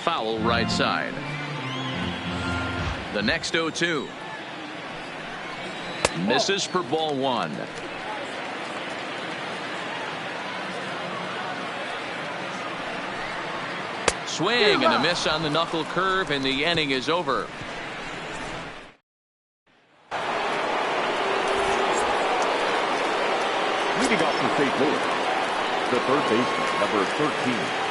foul right side. The next 0-2. Misses for ball one. Swing and a miss on the knuckle curve, and the inning is over. Leading off for St. Louis, the third baseman, number 13.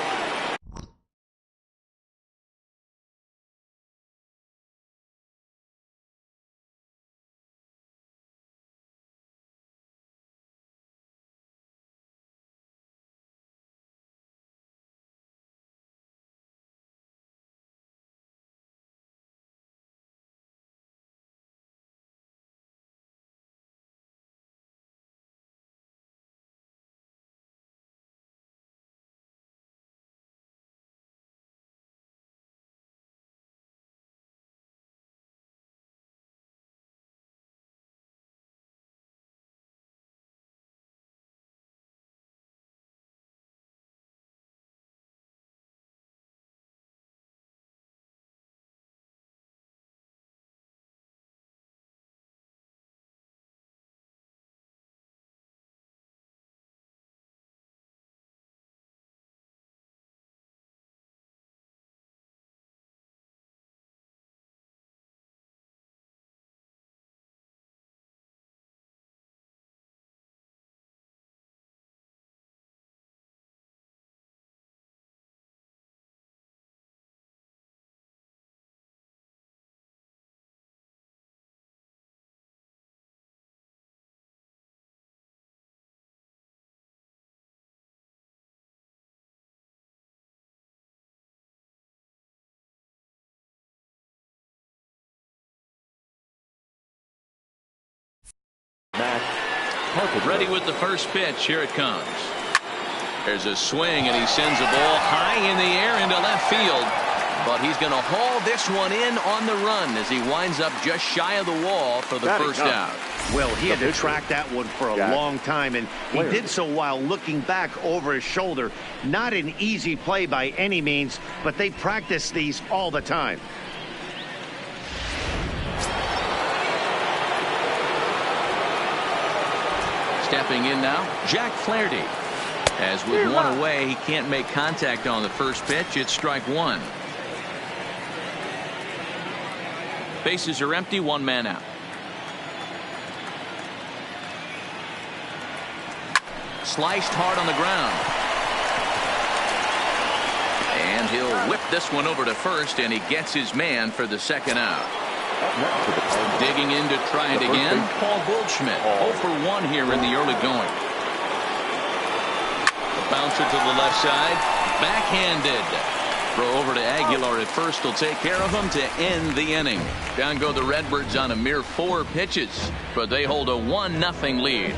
Ready with the first pitch. Here it comes. There's a swing, and he sends a ball high in the air into left field. But he's going to haul this one in on the run as he winds up just shy of the wall for the first out. Well, he had to track that one for a long time, and he did so while looking back over his shoulder. Not an easy play by any means, but they practice these all the time. Stepping in now, Jack Flaherty. As with one away, he can't make contact on the first pitch. It's strike one. Bases are empty, one man out. Sliced hard on the ground. And he'll whip this one over to first, and he gets his man for the second out. Digging in to try it again, Paul Goldschmidt. 0 for 1 here in the early going. The bouncer to the left side, backhanded. Throw over to Aguilar at first will take care of him to end the inning. Down go the Redbirds on a mere 4 pitches, but they hold a 1-0 lead.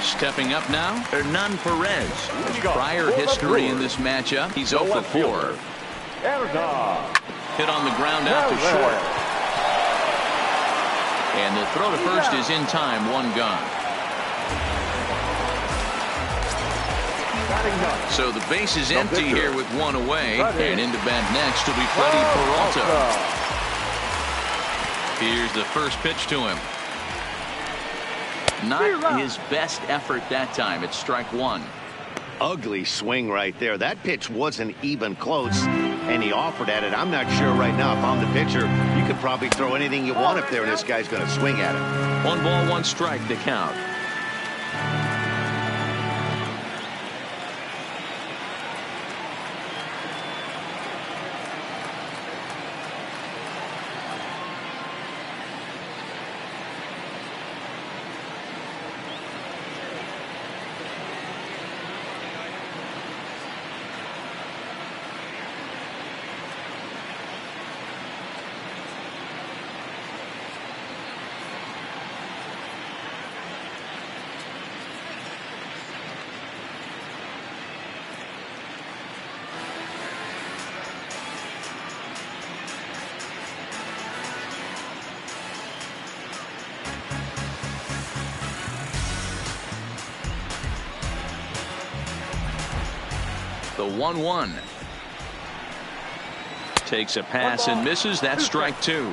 Stepping up now, Hernan Perez. Prior history in this matchup, he's 0 for 4. Hit on the ground out to short. And the throw to first is in time, one gone. So the base is empty here with one away, and into bat next will be Freddie Peralta. Here's the first pitch to him. Not his best effort that time. It's strike one. Ugly swing right there. That pitch wasn't even close, and he offered at it. I'm not sure right now if I'm the pitcher, you could probably throw anything you want up there, and this guy's going to swing at it. 1 ball, 1 strike to count. The 1-1. Takes a pass and misses. That's strike two.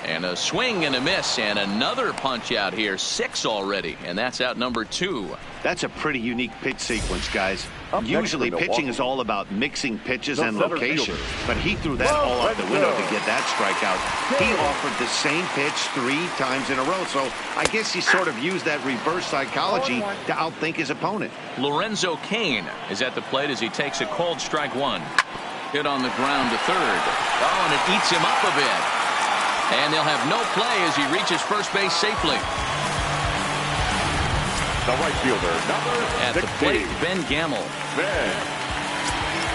And a swing and a miss, and another punch out here. 6 already, and that's out number 2. That's a pretty unique pitch sequence, guys. Usually pitching is all about mixing pitches and location, but he threw that all out the window to get that strikeout. He offered the same pitch 3 times in a row, so I guess he sort of used that reverse psychology to outthink his opponent. Lorenzo Cain is at the plate as he takes a called strike 1. Hit on the ground to third. Oh, and it eats him up a bit. And they'll have no play as he reaches first base safely. The right fielder, number at 16. The plate, Ben Gamel. Ben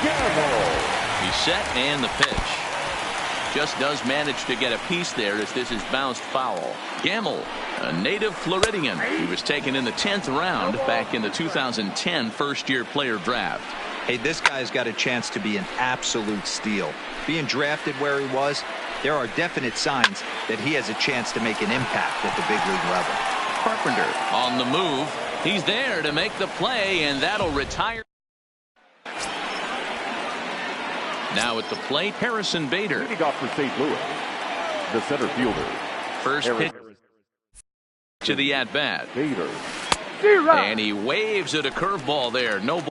Gamel. He's set and the pitch. Just does manage to get a piece there as this is bounced foul. Gamel, a native Floridian. He was taken in the 10th round back in the 2010 first-year player draft. Hey, this guy's got a chance to be an absolute steal. Being drafted where he was, there are definite signs that he has a chance to make an impact at the big league level. Carpenter on the move. He's there to make the play, and that'll retire. Now at the plate, Harrison Bader. Leading off for St. Louis, the center fielder. First pitch to the at-bat. Bader. And he waves at a curveball there. No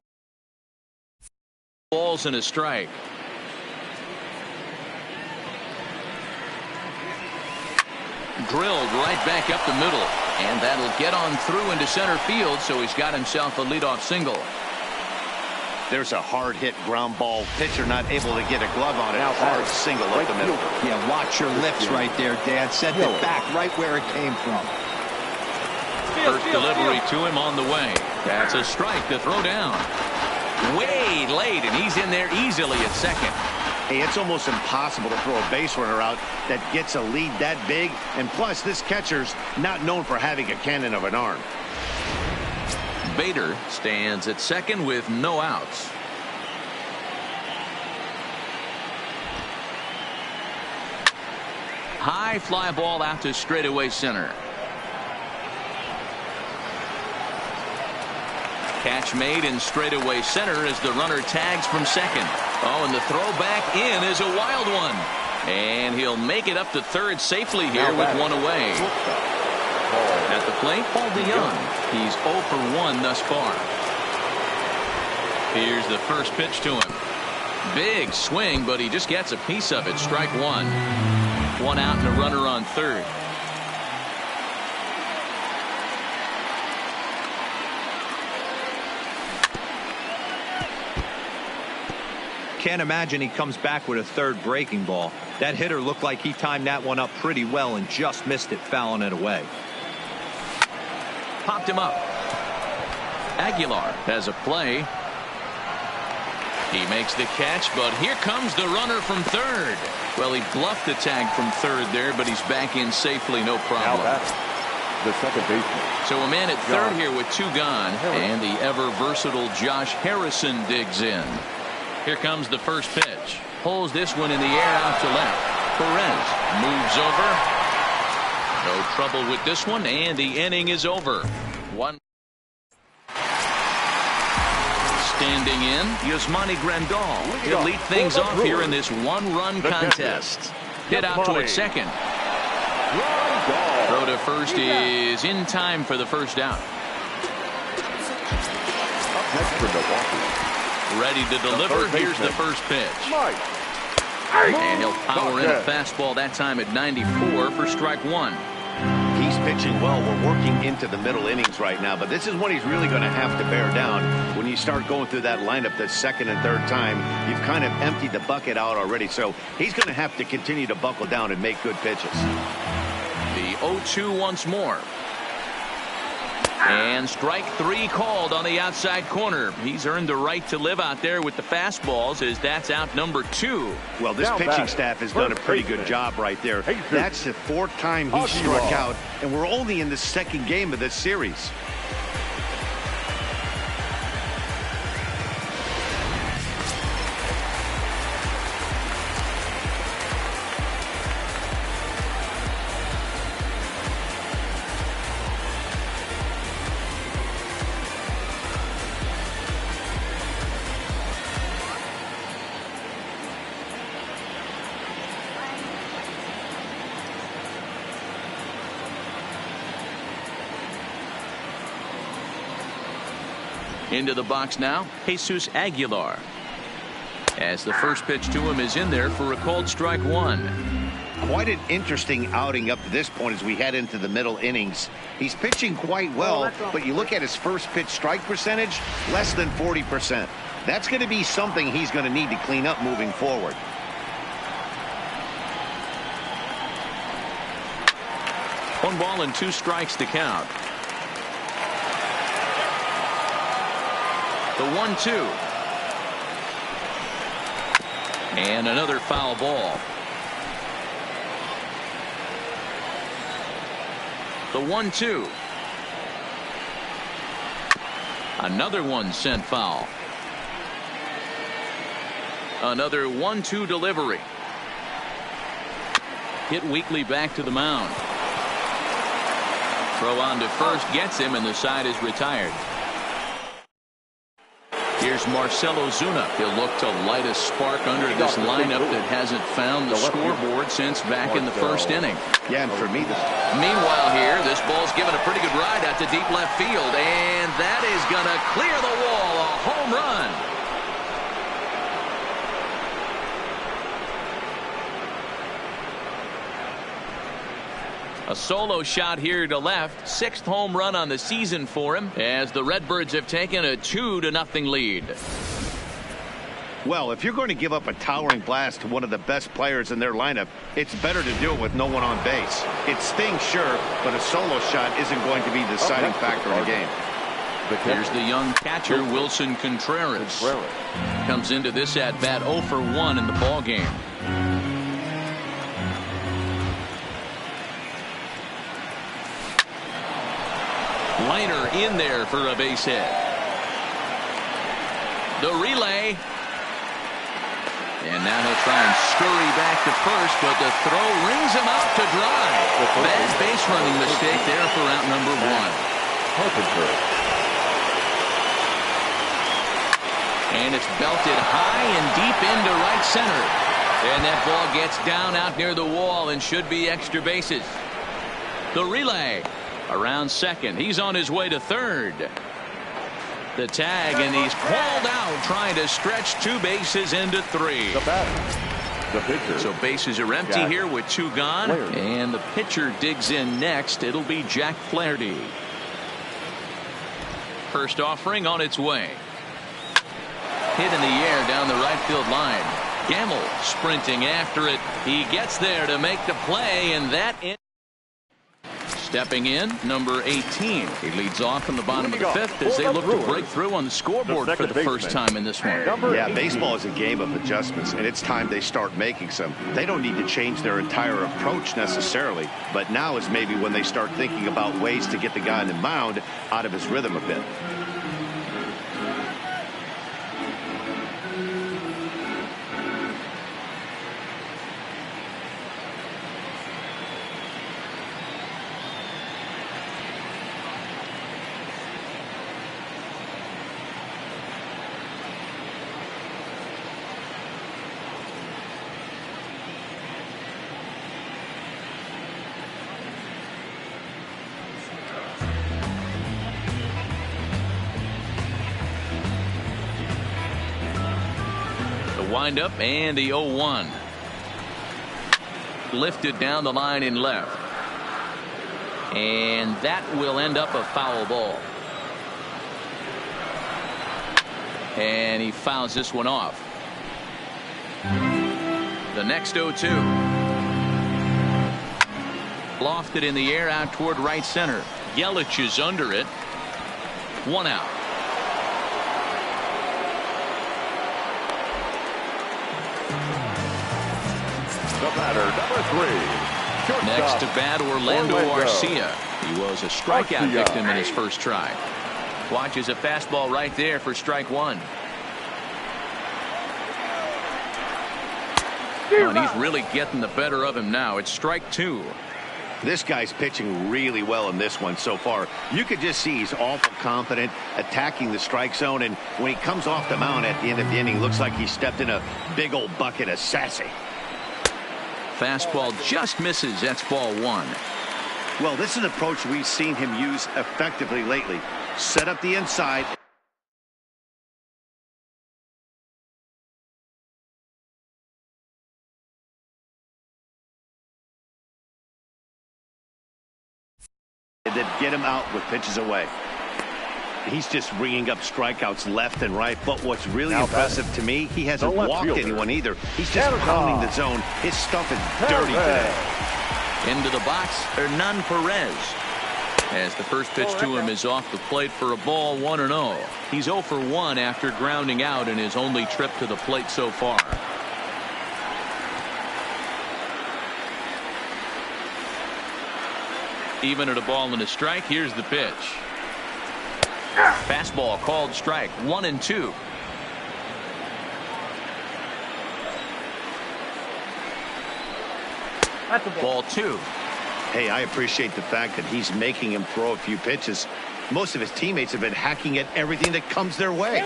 balls and a strike. Drilled right back up the middle, and that'll get on through into center field, so he's got himself a leadoff single. There's a hard hit ground ball. Pitcher not able to get a glove on it. Now hard single up the middle. Yeah, watch your lips right there, Dad. Sent it back right where it came from. First delivery to him on the way. That's a strike to throw down. Way late, and he's in there easily at second. Hey, it's almost impossible to throw a base runner out that gets a lead that big. And plus, this catcher's not known for having a cannon of an arm. Bader stands at second with no outs. High fly ball out to straightaway center. Catch made in straightaway center as the runner tags from second. Oh, and the throw back in is a wild one. And he'll make it up to third safely here with one away. At the plate, Paul DeYoung. He's 0 for 1 thus far. Here's the first pitch to him. Big swing, but he just gets a piece of it. Strike 1. 1 out and a runner on third. Can't imagine he comes back with a third breaking ball. That hitter looked like he timed that one up pretty well and just missed it, fouling it away. Popped him up. Aguilar has a play. He makes the catch, but here comes the runner from third. Well, he bluffed the tag from third there, but he's back in safely, no problem. The second baseman. So a man at third here with 2 gone, and the ever-versatile Josh Harrison digs in. Here comes the first pitch. Pulls this one in the air out to left. Perez moves over. No trouble with this one, and the inning is over. One. Standing in, Yasmani Grandal. He'll lead things off here in this 1-run contest. Hit out toward second. Throw to first is in time for the first out. Up next for Milwaukee. Ready to deliver. Here's the first pitch. And he'll power in a fastball that time at 94 for strike 1. He's pitching well. We're working into the middle innings right now, but this is when he's really going to have to bear down. When you start going through that lineup the second and third time, you've kind of emptied the bucket out already, so he's going to have to continue to buckle down and make good pitches. The 0-2 once more. And strike 3 called on the outside corner. He's earned the right to live out there with the fastballs as that's out number 2. Well, this pitching staff has done a pretty good job right there. That's the 4th time he struck out, and we're only in the second game of this series. Into the box now, Jesus Aguilar. As the first pitch to him is in there for a called strike one. Quite an interesting outing up to this point as we head into the middle innings. He's pitching quite well, but you look at his first pitch strike percentage, less than 40%. That's going to be something he's going to need to clean up moving forward. One ball and 2 strikes to count. The 1-2. And another foul ball. The 1-2. Another one sent foul. Another 1-2 delivery. Hit weakly back to the mound. Throw on to first gets him, and the side is retired. Here's Marcell Ozuna. He'll look to light a spark under this lineup that hasn't found the scoreboard since back in the first inning. Yeah, and for me, meanwhile here, this ball's given a pretty good ride out to deep left field, and that is going to clear the wall. A home run. A solo shot here to left. 6th home run on the season for him as the Redbirds have taken a 2-0 lead. Well, if you're going to give up a towering blast to one of the best players in their lineup, it's better to do it with no one on base. It stings, sure, but a solo shot isn't going to be the deciding factor in the game. Here's the young catcher, Wilson Contreras. Comes into this at-bat 0 for 1 in the ball game. Liner in there for a base hit. The relay. And now he'll try and scurry back to first, but the throw rings him out to dry. Bad base running mistake there for out number 1. And it's belted high and deep into right center. And that ball gets down out near the wall and should be extra bases. The relay. Around second. He's on his way to third. The tag, and he's called out trying to stretch 2 bases into 3. The batter. The pitcher. So bases are empty here with 2 gone. Flaherty. And the pitcher digs in next. It'll be Jack Flaherty. First offering on its way. Hit in the air down the right field line. Gamble sprinting after it. He gets there to make the play, and that in. Stepping in, number 18. He leads off in the bottom of the 5th as they look to break through on the scoreboard for the first time in this one. Yeah, baseball is a game of adjustments, and it's time they start making some. They don't need to change their entire approach necessarily, but now is maybe when they start thinking about ways to get the guy on the mound out of his rhythm a bit. Wind up and the 0-1. Lifted down the line in left. And that will end up a foul ball. And he fouls this one off. The next 0-2. Lofted in the air out toward right center. Yelich is under it. 1 out. The batter, number 3. Next to bat, Orlando Arcia. He was a strikeout victim in his first try. Watches a fastball right there for strike 1. And he's really getting the better of him now. It's strike 2. This guy's pitching really well in this one so far. You could just see he's awful confident attacking the strike zone, and when he comes off the mound at the end of the inning, looks like he stepped in a big old bucket of sassy. Fastball just misses. That's ball 1. Well, this is an approach we've seen him use effectively lately. Set up the inside. and then get him out with pitches away. He's just ringing up strikeouts left and right. But what's really impressive to me, he hasn't walked anyone either. He's just pounding the zone. His stuff is dirty today. Into the box, Hernan Perez. As the first pitch to him is off the plate for a ball, 1-0. He's 0 for 1 after grounding out in his only trip to the plate so far. Even at a ball and a strike, here's the pitch. Fastball called strike, 1-2. Ball 2. Hey, I appreciate the fact that he's making him throw a few pitches. Most of his teammates have been hacking at everything that comes their way.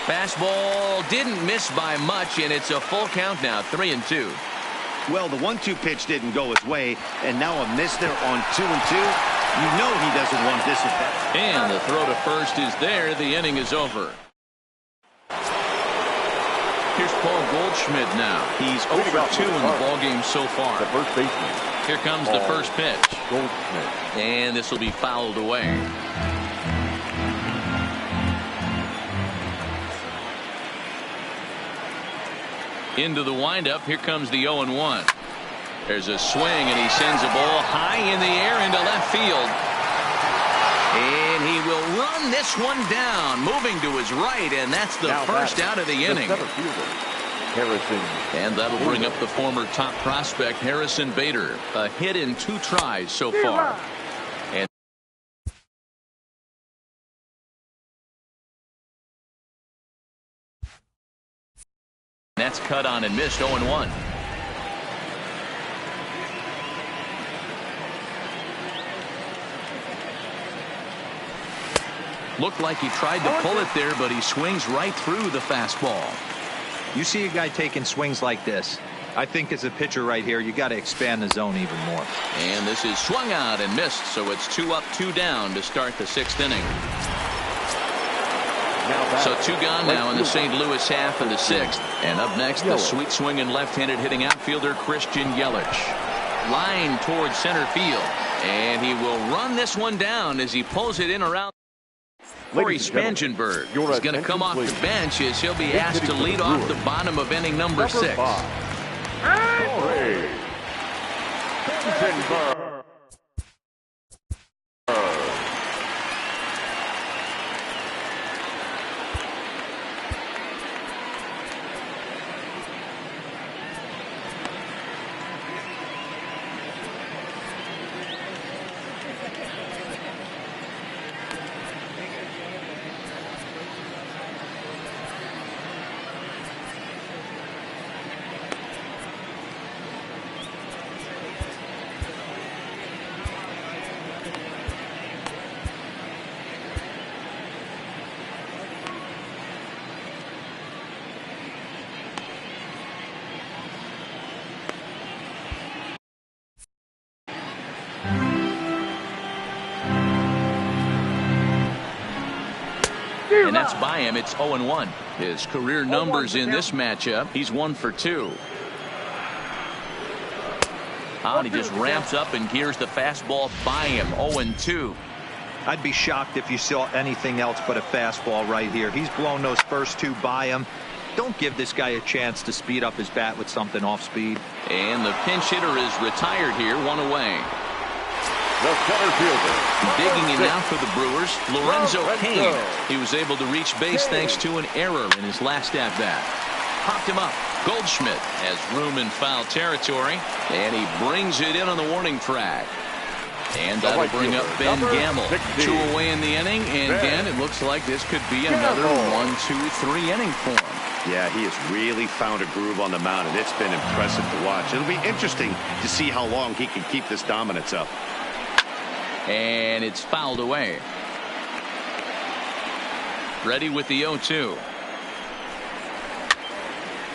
Fastball didn't miss by much, and it's a full count now, 3-2. Well, the 1-2 pitch didn't go his way, and now a miss there on 2-2. You know he doesn't want this at that. And the throw to first is there. The inning is over. Here's Paul Goldschmidt now. He's 0 for 2 in the ballgame so far. The first baseman. Here comes the first pitch. Goldschmidt. And this will be fouled away. Into the windup. Here comes the 0-1. There's a swing, and he sends a ball high in the air into left field. And he will run this one down, moving to his right, and that's the first out of the inning. Harrison. And that'll bring up the former top prospect, Harrison Bader. A hit in 2 tries so far. And that's cut on and missed, 0-1. Looked like he tried to pull it there, but he swings right through the fastball. You see a guy taking swings like this. I think as a pitcher right here, you got to expand the zone even more. And this is swung out and missed, so it's 2 up, 2 down to start the 6th inning. So 2 gone now in the St. Louis half of the 6th. And up next, the sweet swinging left-handed hitting outfielder Christian Yelich. Line towards center field. And he will run this one down as he pulls it in around. Corey Spangenberg is going to come off the bench as he'll be asked to lead off the bottom of inning number 6. Corey Spangenberg. And that's by him. It's 0-1. His career numbers in this matchup, he's 1 for 2. And he just ramps up and gears the fastball by him. 0-2. I'd be shocked if you saw anything else but a fastball right here. He's blown those first 2 by him. Don't give this guy a chance to speed up his bat with something off speed. And the pinch hitter is retired here, 1 away. The center fielder. Digging in now for the Brewers, Lorenzo Cain. He was able to reach base thanks to an error in his last at-bat. Popped him up. Goldschmidt has room in foul territory, and he brings it in on the warning track. And that'll bring up Ben Gamel. 2 away in the inning, and again, it looks like this could be another 1-2-3 inning for him. Yeah, he has really found a groove on the mound, and it's been impressive to watch. It'll be interesting to see how long he can keep this dominance up. And it's fouled away. Ready with the 0-2.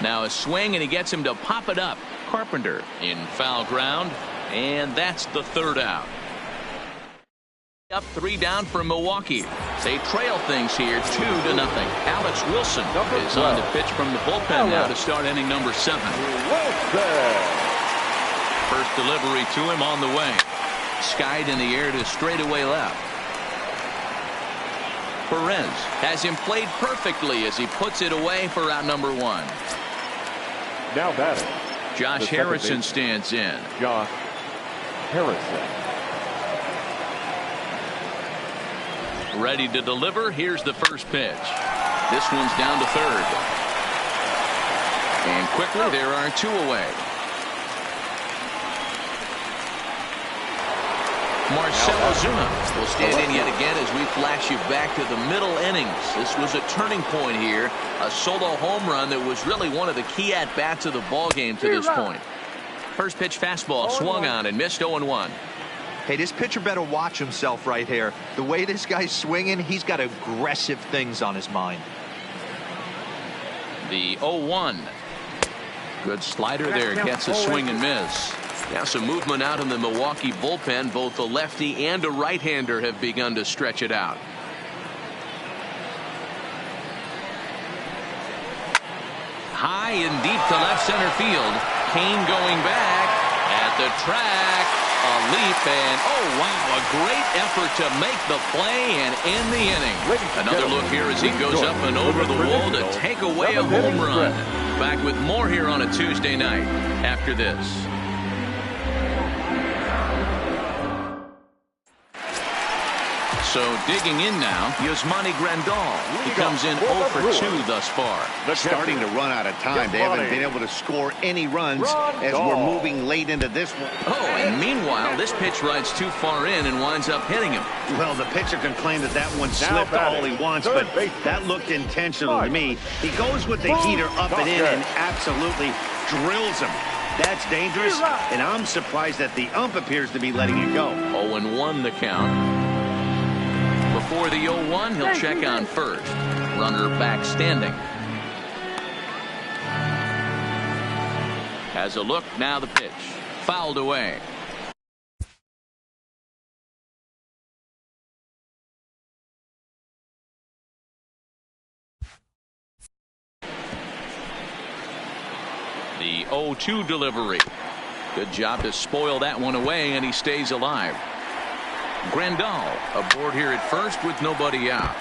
Now a swing, and he gets him to pop it up. Carpenter in foul ground, and that's the 3rd out. Up 3 down for Milwaukee. They trail things here 2-0. Alex Wilson is on to pitch from the bullpen now to start inning number 7. First delivery to him on the way. Skied in the air to straightaway left. Perez has him played perfectly as he puts it away for out number 1. Now batting, Josh Harrison stands in. Josh Harrison. Ready to deliver. Here's the first pitch. This one's down to third. And quickly there are 2 away. Marcell Ozuna will stand in yet again as we flash you back to the middle innings. This was a turning point here. A solo home run that was really one of the key at-bats of the ball game to this point. First pitch fastball swung on and missed 0-1. Hey, this pitcher better watch himself right here. The way this guy's swinging, he's got aggressive things on his mind. The 0-1. Good slider there. Gets a swing and miss. Now some movement out in the Milwaukee bullpen. Both a lefty and a right-hander have begun to stretch it out. High and deep to left center field. Kane going back at the track. A leap and oh wow, a great effort to make the play and end the inning. Another look here as he goes up and over the wall to take away a home run. Back with more here on a Tuesday night after this. So digging in now, Yasmani Grandal. He comes in 0 for 2 thus far. They're starting to run out of time. They haven't been able to score any runs as we're moving late into this one. Oh, and meanwhile, this pitch rides too far in and winds up hitting him. Well, the pitcher can claim that that one slipped all he wants, but that looked intentional to me. He goes with the heater up and in and absolutely drills him. That's dangerous, and I'm surprised that the ump appears to be letting it go. 0-1 the count. Before the 0-1, he'll check on first. Runner back standing. Has a look, now the pitch. Fouled away. The 0-2 delivery. Good job to spoil that one away, and he stays alive. Grandal aboard here at first with nobody out.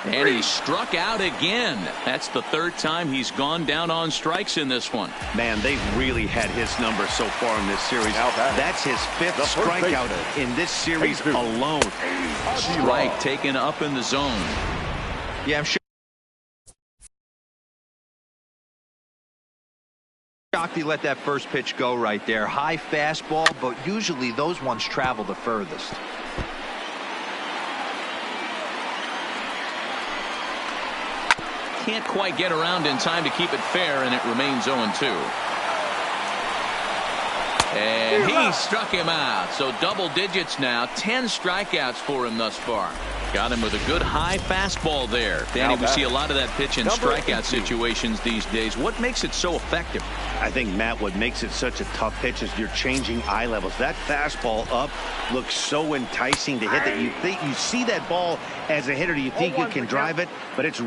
And he struck out again. That's the 3rd time he's gone down on strikes in this one. Man, they've really had his number so far in this series. That's his 5th strikeout in this series alone. Strike taken up in the zone. Yeah, I'm shocked he let that first pitch go right there. High fastball, but usually those ones travel the furthest. Can't quite get around in time to keep it fair, and it remains 0-2. And he struck him out. So double digits now. 10 strikeouts for him thus far. Got him with a good high fastball there. Danny, we see a lot of that pitch in strikeout situations these days. What makes it so effective? I think, Matt, what makes it such a tough pitch is you're changing eye levels. That fastball up looks so enticing to hit that you see that ball as a hitter. You think you can drive it, but it's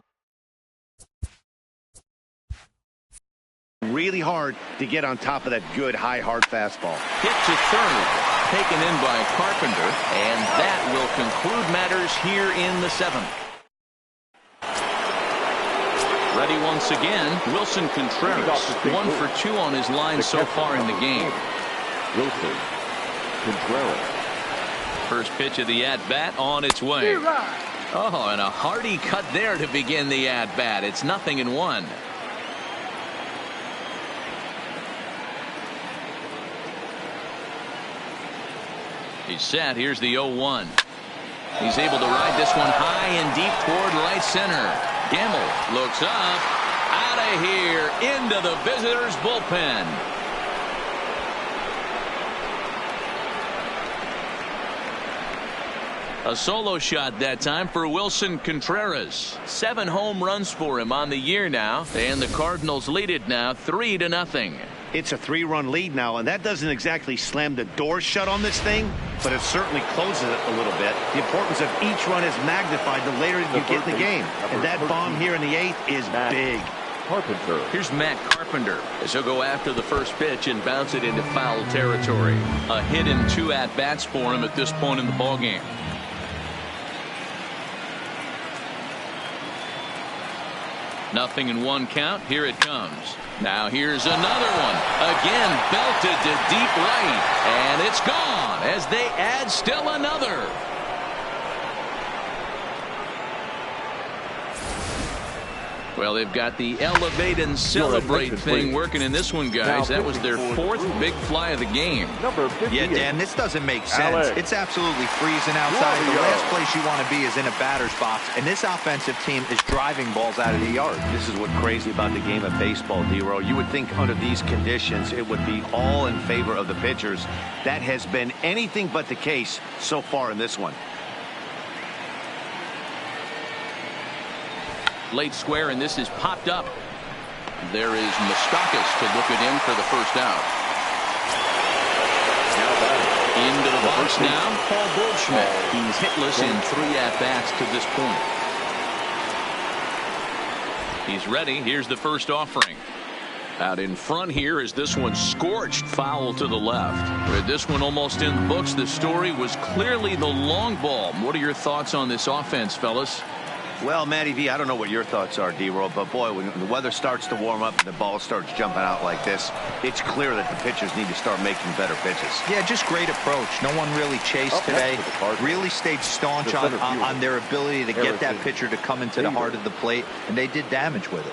really hard to get on top of that good high hard fastball. Hit to third, taken in by Carpenter, and that will conclude matters here in the 7th. Ready once again, Wilson Contreras. 1 for 2 on his line so far in the game. Wilson Contreras. First pitch of the at-bat on its way. Oh, and a hearty cut there to begin the at-bat. It's 0-1. He's set. Here's the 0-1. He's able to ride this one high and deep toward right center. Gamble looks up. Out of here. Into the visitors' bullpen. A solo shot that time for Wilson Contreras. 7 home runs for him on the year now. And the Cardinals lead it now 3-0. It's a 3-run lead now, and that doesn't exactly slam the door shut on this thing, but it certainly closes it a little bit. The importance of each run is magnified the later you get in the game. And that bomb here in the 8th is big. Carpenter. Here's Matt Carpenter as he'll go after the first pitch and bounce it into foul territory. A hit and 2 at-bats for him at this point in the ballgame. Nothing in 1 count. Here it comes. Now here's another one. Again belted to deep right. And it's gone as they add still another. Well, they've got the elevate and celebrate thing working in this one, guys. That was their 4th big fly of the game. Yeah, Dan, this doesn't make sense. It's absolutely freezing outside. The last place you want to be is in a batter's box, and this offensive team is driving balls out of the yard. This is what's crazy about the game of baseball, D-Row. You would think under these conditions it would be all in favor of the pitchers. That has been anything but the case so far in this one. Late square, and this is popped up. There is Moustakas to look it in for the first out. Into the box now, Paul Goldschmidt. He's hitless in 3 at-bats to this point. He's ready. Here's the first offering. Out in front here is this one scorched foul to the left. With this one almost in the books, the story was clearly the long ball. What are your thoughts on this offense, fellas? Well, Matty V, I don't know what your thoughts are, D-Roll, but boy, when the weather starts to warm up and the ball starts jumping out like this, it's clear that the pitchers need to start making better pitches. Yeah, just great approach. No one really chased today. Really stayed staunch on their ability to get that pitcher to come into the heart of the plate, and they did damage with it.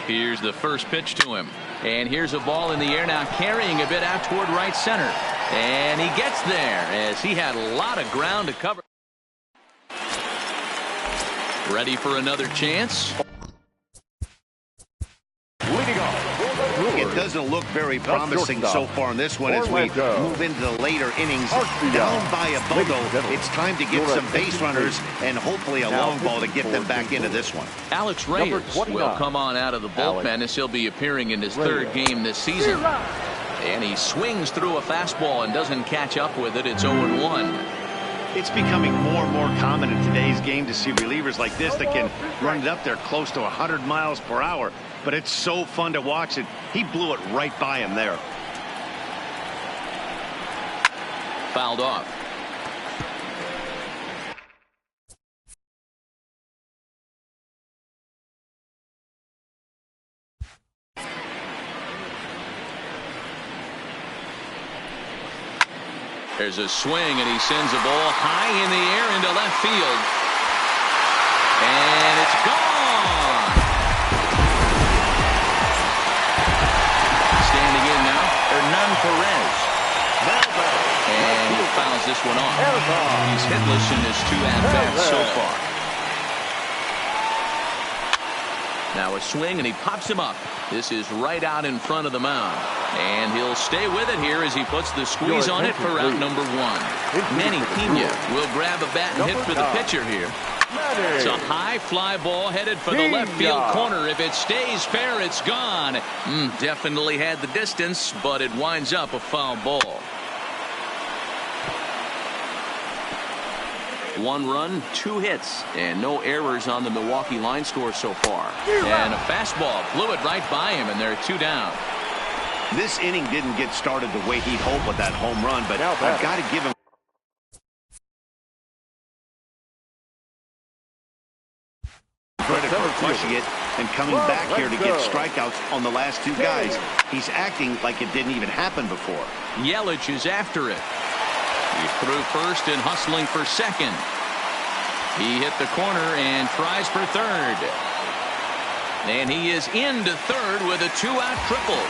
Here's the first pitch to him. And here's a ball in the air now, carrying a bit out toward right center. And he gets there as he had a lot of ground to cover. Ready for another chance. It doesn't look very promising so far in this one as we move into the later innings. Down by a bundle, it's time to get some base runners and hopefully a long ball to get them back into this one. Alex Reyes will come on out of the bullpen as he'll be appearing in his 3rd game this season. And he swings through a fastball and doesn't catch up with it. It's 0-1. It's becoming more and more common in today's game to see relievers like this that can run it up there close to 100 miles per hour. But it's so fun to watch it. He blew it right by him there. Fouled off. There's a swing, and he sends a ball high in the air into left field. And it's gone. Standing in now, Hernan Perez. And he fouls this one off. He's hitless in his 2 at-bats so far. Now a swing, and he pops him up. This is right out in front of the mound. And he'll stay with it here as he puts the squeeze on it for out number 1. Manny Pena will grab a bat and hit for the pitcher here. It's a high fly ball headed for the left field corner. If it stays fair, it's gone. Definitely had the distance, but it winds up a foul ball. 1 run, 2 hits, and no errors on the Milwaukee line score so far. And a fastball blew it right by him, and they're 2 down. This inning didn't get started the way he'd hoped with that home run, but I've got to give him credit for crushing it and coming back here to get strikeouts on the last 2 guys. He's acting like it didn't even happen before. Yelich is after it. He's through first and hustling for second. He hit the corner and tries for third. And he is into third with a 2-out triple.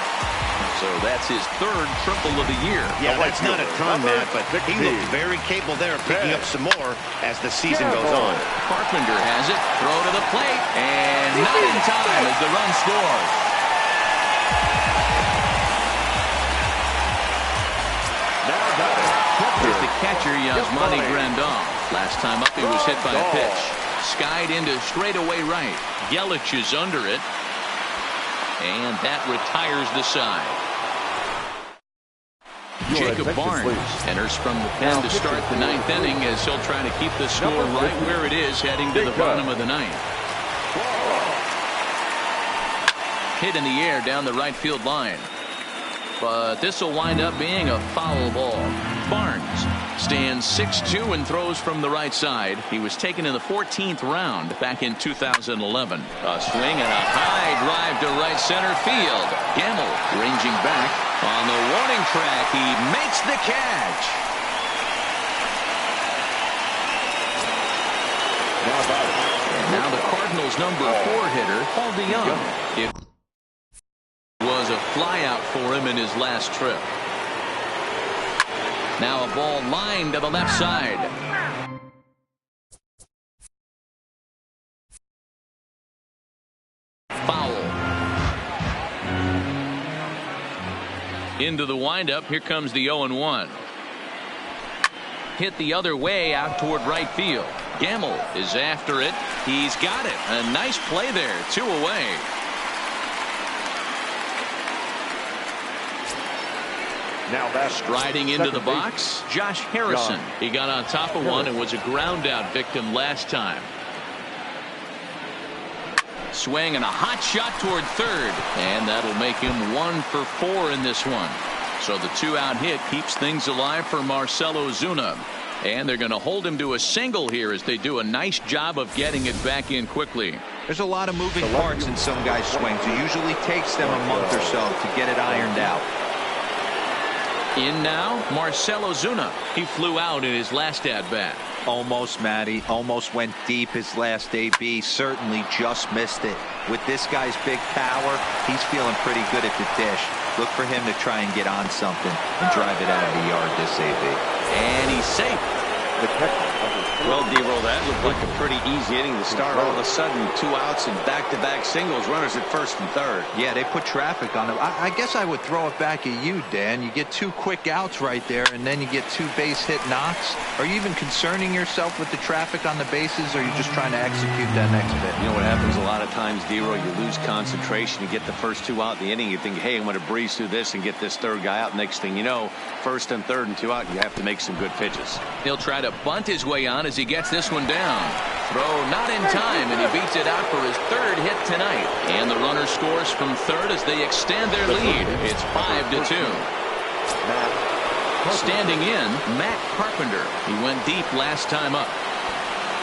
So that's his 3rd triple of the year. Yeah, that's not a ton, Matt, but he looks very capable there of picking up some more as the season goes on. Carpenter has it. Throw to the plate. And not in time as the run scores. Here's the catcher, Yasmani Grandal. Last time up, he was hit by a pitch. Skied into straightaway right. Yelich is under it. And that retires the side. Jacob Barnes enters from the pen to start the ninth inning as he'll try to keep the score right where it is heading to the bottom of the ninth. Hit in the air down the right field line. But this will wind up being a foul ball. Barnes stands 6'2" and throws from the right side. He was taken in the 14th round back in 2011. A swing and a high drive to right center field. Gamble ranging back on the warning track. He makes the catch. And now the Cardinals' number 4 hitter, Paul DeYoung. It was a flyout for him in his last trip. Now a ball lined to the left side. Foul. Into the windup. Here comes the 0-1. Hit the other way out toward right field. Gamble is after it. He's got it. A nice play there. 2 away. Now that's striding into the box, Josh Harrison. He got on top of one and was a ground out victim last time. Swing and a hot shot toward third, and that'll make him 1 for 4 in this one. So the 2-out hit keeps things alive for Marcell Ozuna. And they're going to hold him to a single here as they do a nice job of getting it back in quickly. There's a lot of moving parts in some guys' swings. It usually takes them a month or so to get it ironed out. In now, Marcell Ozuna. He flew out in his last at-bat. Almost, Matty. Almost went deep his last AB. Certainly just missed it. With this guy's big power, he's feeling pretty good at the dish. Look for him to try and get on something and drive it out of the yard this AB. And he's safe. Well, D-Roll, that looked like a pretty easy inning to start. All of a sudden, 2 outs and back-to-back singles, runners at first and third. Yeah, they put traffic on him. I guess I would throw it back at you, Dan. You get 2 quick outs right there, and then you get 2 base hit knocks. Are you even concerning yourself with the traffic on the bases, or are you just trying to execute that next bit? You know what happens a lot of times, D-Roll, you lose concentration. You get the first 2 out in the inning. You think, hey, I'm going to breeze through this and get this third guy out. Next thing you know, first and third and 2 out, you have to make some good pitches. He'll try to bunt his way on as he gets this one down. Throw not in time, and he beats it out for his 3rd hit tonight. And the runner scores from third as they extend their lead. It's 5-2. Standing in, Matt Carpenter. He went deep last time up.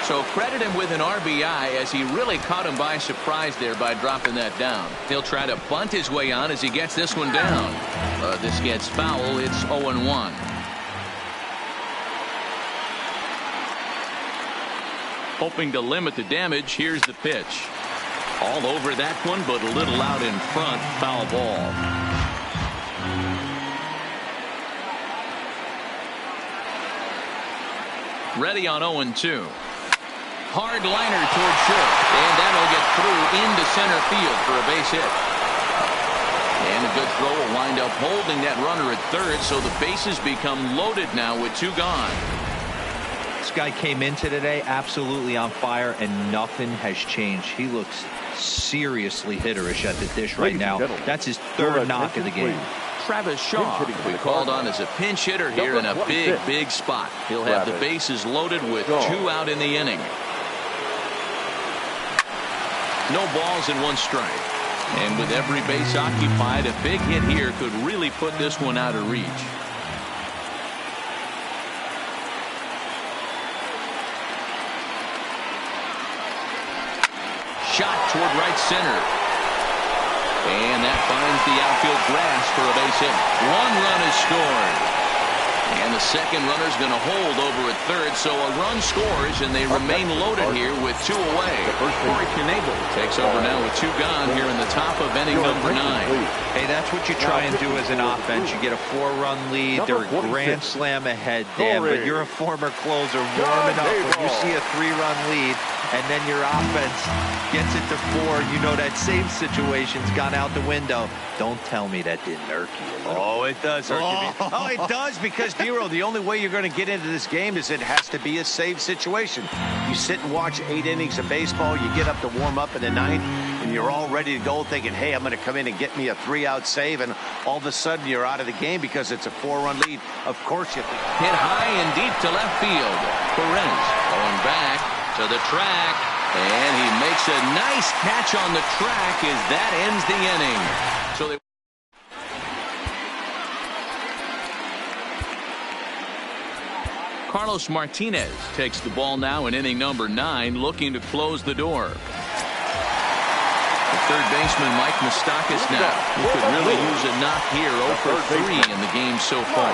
So credit him with an RBI as he really caught him by surprise there by dropping that down. He'll try to bunt his way on as he gets this one down. This gets foul. It's 0-1. Hoping to limit the damage. Here's the pitch. All over that one, but a little out in front. Foul ball. Ready on 0-2. Hard liner toward short. And that'll get through into center field for a base hit. And a good throw will wind up holding that runner at third, so the bases become loaded now with 2 gone. This guy came into today absolutely on fire, and nothing has changed. He looks seriously hitterish at the dish right now. That's his 3rd knock of the game. Travis Shaw, we called on as a pinch hitter here in a big spot. He'll have the bases loaded with 2 out in the inning. No balls and 1 strike. And with every base occupied, a big hit here could really put this one out of reach. Shot toward right center. And that finds the outfield grass for a base hit. 1 run is scored. And the second runner's going to hold over at third, so a run scores, and they remain loaded here with 2 away. Corey Knebel takes over now with 2 gone here in the top of inning number 9. Hey, that's what you try and do as an offense. You get a 4-run lead. They're a grand slam ahead, Dan, but you're a former closer warming up. When you see a 3-run lead, and then your offense gets it to 4, you know that save situation's gone out the window. Don't tell me that didn't irk you a little. Oh, it does irk you. Oh, it does, because, D-Roll, the only way you're going to get into this game is it has to be a save situation. You sit and watch 8 innings of baseball, you get up to warm up in the 9th, and and you're all ready to go thinking, hey, I'm going to come in and get me a 3-out save, and all of a sudden you're out of the game because it's a 4-run lead. Of course you think. Hit high and deep to left field. Perez going back to the track, and he makes a nice catch on the track as that ends the inning. So they Carlos Martinez takes the ball now in inning number 9, looking to close the door. The third baseman, Mike Moustakas, now, who could really use a knock here. 0 for 3 in the game so far.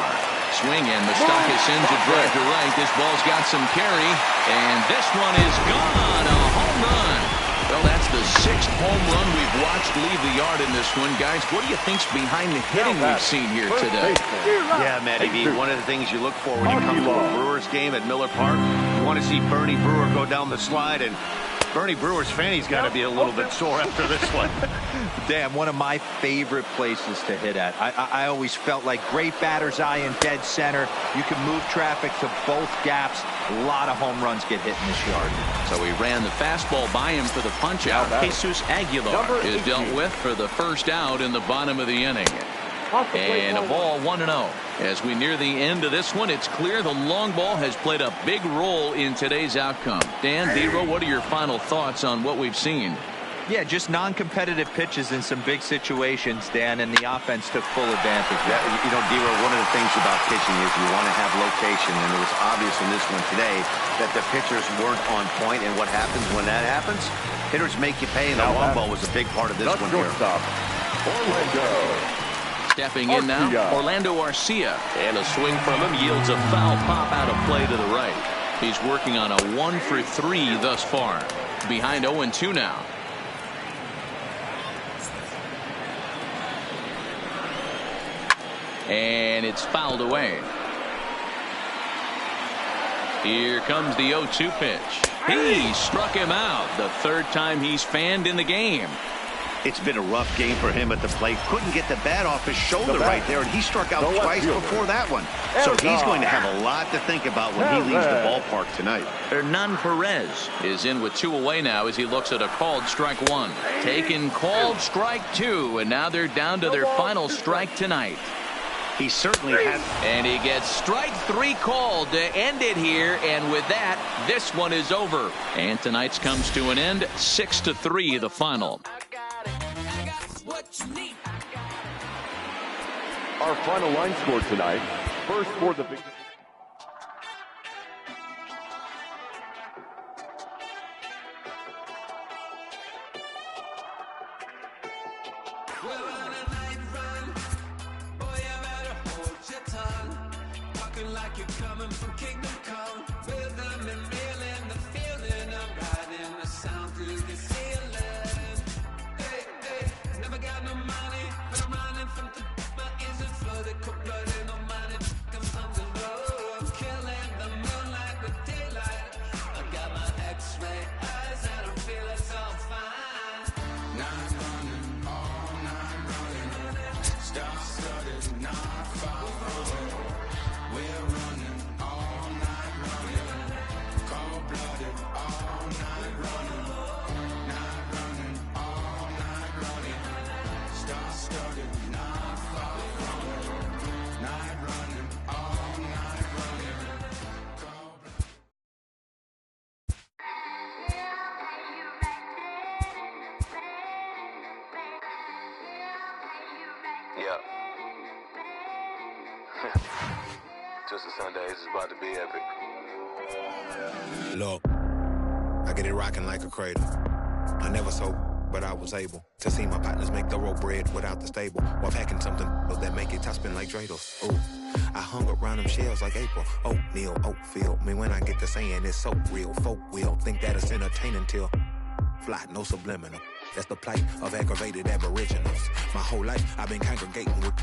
Swing, and Moustakas sends a drive to right. This ball's got some carry, and this one is gone. A home run. Well, that's the 6th home run we've watched leave the yard in this one. Guys, what do you think's behind the hitting we've seen here today? Yeah, Matty B, one of the things you look for when you come to a Brewers game at Miller Park, you want to see Bernie Brewer go down the slide, and Bernie Brewer's fanny's got to be a little bit sore after this one. Damn, one of my favorite places to hit at. I always felt like great batter's eye in dead center. You can move traffic to both gaps. A lot of home runs get hit in this yard. So he ran the fastball by him for the punch out. Jesus Aguilar is dealt with for the first out in the bottom of the inning. And a ball 1-0. As we near the end of this one, it's clear the long ball has played a big role in today's outcome. Dan, Dero, what are your final thoughts on what we've seen? Yeah, just non-competitive pitches in some big situations, Dan, and the offense took full advantage. Yeah, you know, Dero, one of the things about pitching is you want to have location, and it was obvious in this one today that the pitchers weren't on point, and what happens when that happens? Hitters make you pay, and the long ball was a big part of this one here. Orlando. Stepping in now, Orlando Arcia. And a swing from him yields a foul pop out of play to the right. He's working on a 1 for 3 thus far. Behind 0-2 now. And it's fouled away. Here comes the 0-2 pitch. He struck him out. The 3rd time he's fanned in the game. It's been a rough game for him at the plate. Couldn't get the bat off his shoulder right there, and he struck out twice before that one. So he's going to have a lot to think about when he leaves the ballpark tonight. Hernan Perez is in with 2 away now as he looks at a called strike 1. Taken called strike 2, and now they're down to their final strike tonight. He certainly has. And he gets strike 3 called to end it here, and with that, this one is over. And tonight's comes to an end, 6-3 the final. Our final line score tonight. First for the big. Yeah. Just a Sunday, this is about to be epic. Look, I get it rocking like a cradle. I never sold, but I was able to see my partners make thorough bread without the stable, while packing something that make it top spin like dreidels. Ooh, I hung around them shells like April. Oatmeal, Oatfield. Me when I get to saying it's so real. Folk will think that it's entertaining till fly, no subliminal. That's the plight of aggravated aboriginals. My whole life I've been congregating with.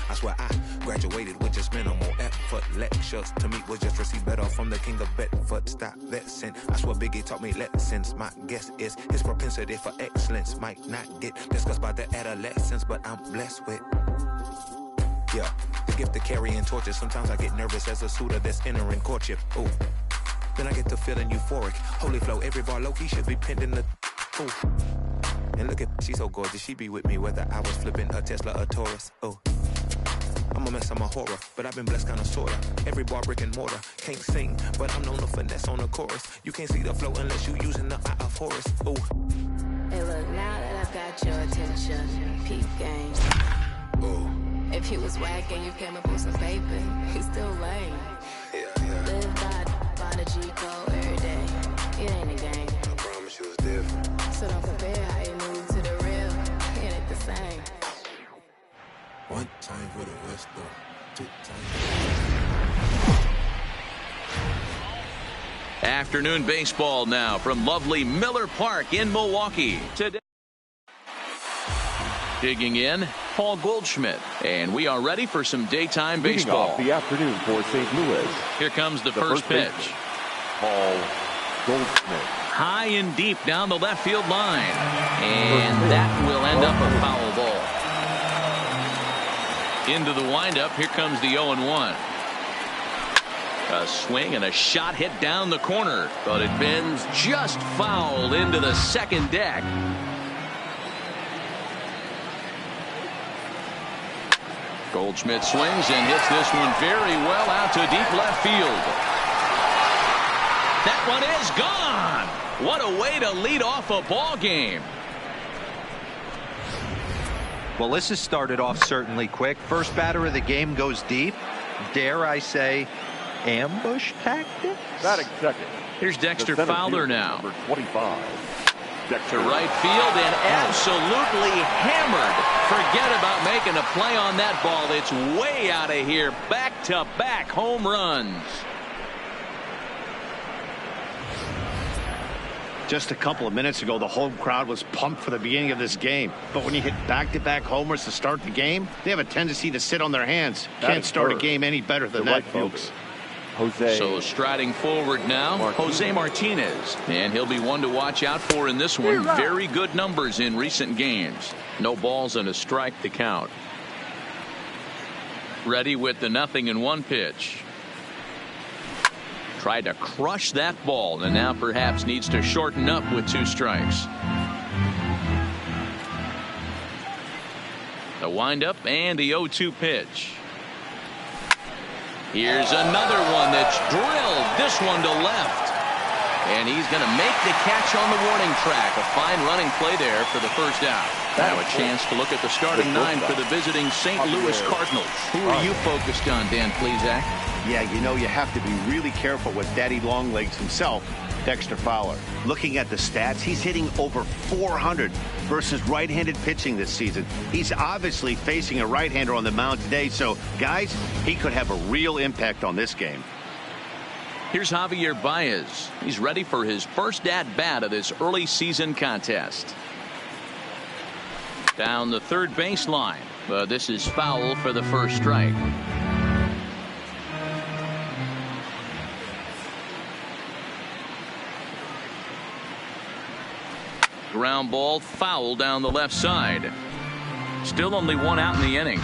I swear I graduated with just minimal effort. Lectures to me was just receive better from the king of Bedford. Stop vexing. I swear Biggie taught me lessons. My guess is his propensity for excellence might not get discussed by the adolescents, but I'm blessed with. Yeah, the gift of carrying torches. Sometimes I get nervous as a suitor that's entering courtship. Ooh, then I get to feeling euphoric. Holy flow, every bar low-key should be pinned in the. Ooh. And look at, she's so gorgeous. She be with me whether I was flipping a Tesla or Taurus. Oh, I'm a mess, I'm a horror, but I've been blessed kinda sorta. Every bar brick and mortar. Can't sing, but I'm known to finesse on the chorus. You can't see the flow unless you using the eye of Horus. Oh. Hey look, now that I've got your attention, peep game. Oh. If he was whack and you came up with some paper, he's still lame. Yeah. Live by the G code every day. It ain't a game. I promise you it's different. So don't compare how you move to the real. It ain't the same. One time for the West, though. Two times. Afternoon baseball now from lovely Miller Park in Milwaukee. Today, digging in, Paul Goldschmidt. And we are ready for some daytime baseball. Leading off the afternoon for St. Louis. Here comes the first pitch. Paul Goldschmidt. High and deep down the left field line. And that will end up a foul ball. Into the windup. Here comes the 0-1. A swing and a shot hit down the corner, but it bends just foul into the second deck. Goldschmidt swings and hits this one very well out to deep left field. That one is gone. What a way to lead off a ball game. Well, this has started off certainly quick. First batter of the game goes deep. Dare I say, ambush tactics? Batting second. Here's Dexter Fowler now. Number 25. To right field and absolutely hammered. Forget about making a play on that ball. It's way out of here. Back-to-back home runs. Just a couple of minutes ago, the home crowd was pumped for the beginning of this game. But when you hit back-to-back homers to start the game, they have a tendency to sit on their hands. Can't start a game any better than that, folks. So striding forward now, Jose Martinez. And he'll be one to watch out for in this one. Very good numbers in recent games. No balls and a strike to count. Ready with the 0-1 pitch. Tried to crush that ball and now perhaps needs to shorten up with 2 strikes. The windup and the 0-2 pitch. Here's another one that's drilled. This one to left. And he's going to make the catch on the warning track. A fine running play there for the first out. Now a chance to look at the starting 9 for the visiting St. Louis Cardinals. Who are you focused on, Dan Plesac? Yeah, you know, you have to be really careful with Daddy Longlegs himself, Dexter Fowler. Looking at the stats, he's hitting over 400 versus right-handed pitching this season. He's obviously facing a right-hander on the mound today, so, guys, he could have a real impact on this game. Here's Javier Baez. He's ready for his first at-bat of this early season contest. Down the third baseline, but this is foul for the first strike. Ground ball foul down the left side. Still only 1 out in the inning.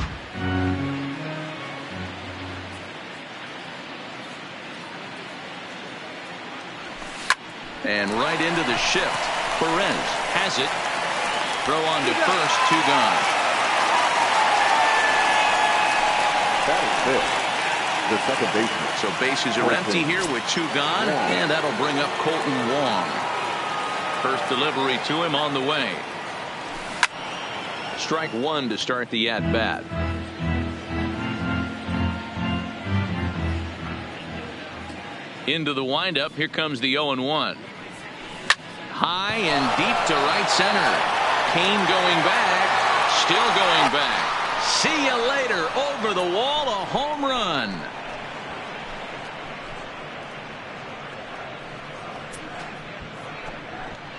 And right into the shift. Perez has it. Throw on to first, 2 gone. That is the second baseman. So bases are empty here with 2 gone, and that'll bring up Colton Wong. First delivery to him on the way. Strike 1 to start the at-bat. Into the windup. Here comes the 0-1. High and deep to right center. Kane going back. Still going back. See you later. Over the wall, a home run.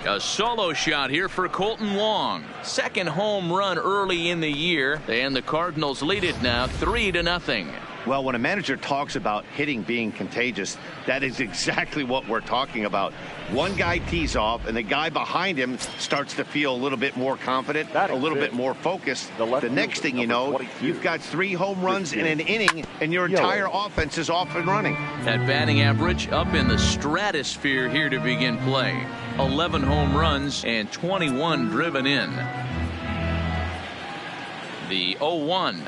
A solo shot here for Colton Wong. Second home run early in the year, and the Cardinals lead it now 3-0. Well, when a manager talks about hitting being contagious, that is exactly what we're talking about. One guy tees off, and the guy behind him starts to feel a little bit more confident, a little bit more focused. The next thing you know, you've got 3 home runs in an inning, and your entire offense is off and running. That batting average up in the stratosphere here to begin play. 11 home runs and 21 driven in. The 0-1.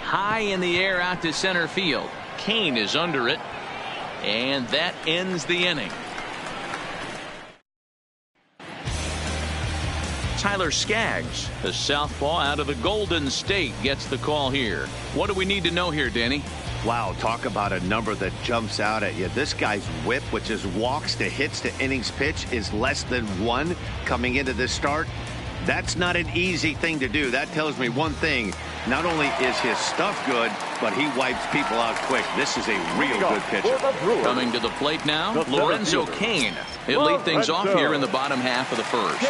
High in the air out to center field. Cain is under it, and that ends the inning. Tyler Skaggs, the southpaw out of the Golden State, gets the call here. What do we need to know here, Danny? Wow, talk about a number that jumps out at you. This guy's whip, which is walks to hits to innings pitch, is less than 1 coming into this start. That's not an easy thing to do. That tells me one thing. Not only is his stuff good, but he wipes people out quick. This is a real good pitcher. Coming to the plate now, Lorenzo Cain. He'll lead things off here in the bottom half of the first.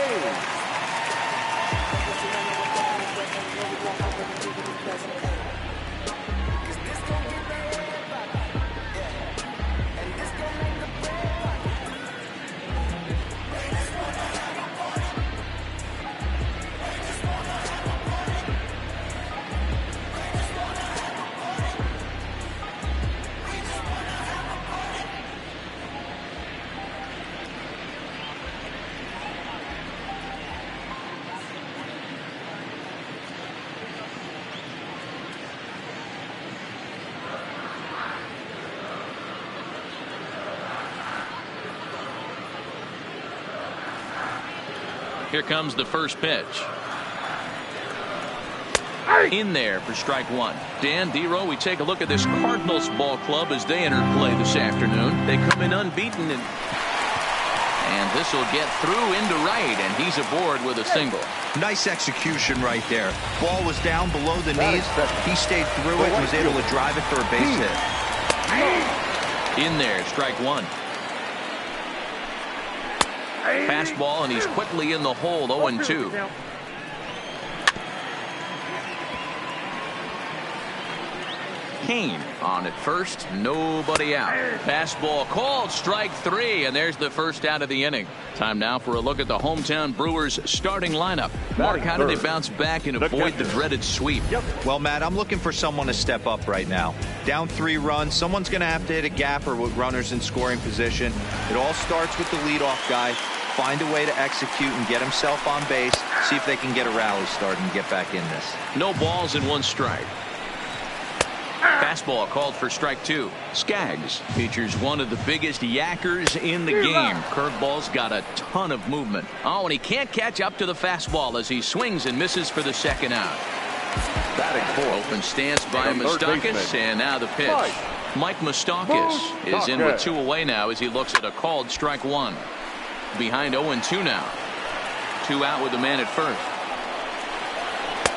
Here comes the first pitch. In there for strike 1. Dan, Dero, we take a look at this Cardinals ball club as they enter play this afternoon. They come in unbeaten, and this will get through into right, and he's aboard with a single. Nice execution right there. Ball was down below the knees. He stayed through it and was able to drive it for a base hit. In there, strike 1. Fastball, and he's quickly in the hole, 0-2. Cain on at first, nobody out. Fastball called, strike 3, and there's the first out of the inning. Time now for a look at the hometown Brewers starting lineup. Mark, how do they bounce back and avoid the dreaded sweep? Well, Matt, I'm looking for someone to step up right now. Down 3 runs, someone's going to have to hit a gapper with runners in scoring position. It all starts with the leadoff guy. Find a way to execute and get himself on base. See if they can get a rally started and get back in this. No balls and 1 strike. Fastball called for strike 2. Skaggs features one of the biggest yackers in the game. Curveball's got a ton of movement. Oh, and he can't catch up to the fastball as he swings and misses for the second out. Open stance by Moustakas, and now the pitch. Mike Moustakas is in with 2 away now as he looks at a called strike 1. Behind 0-2 now. 2 out with the man at first.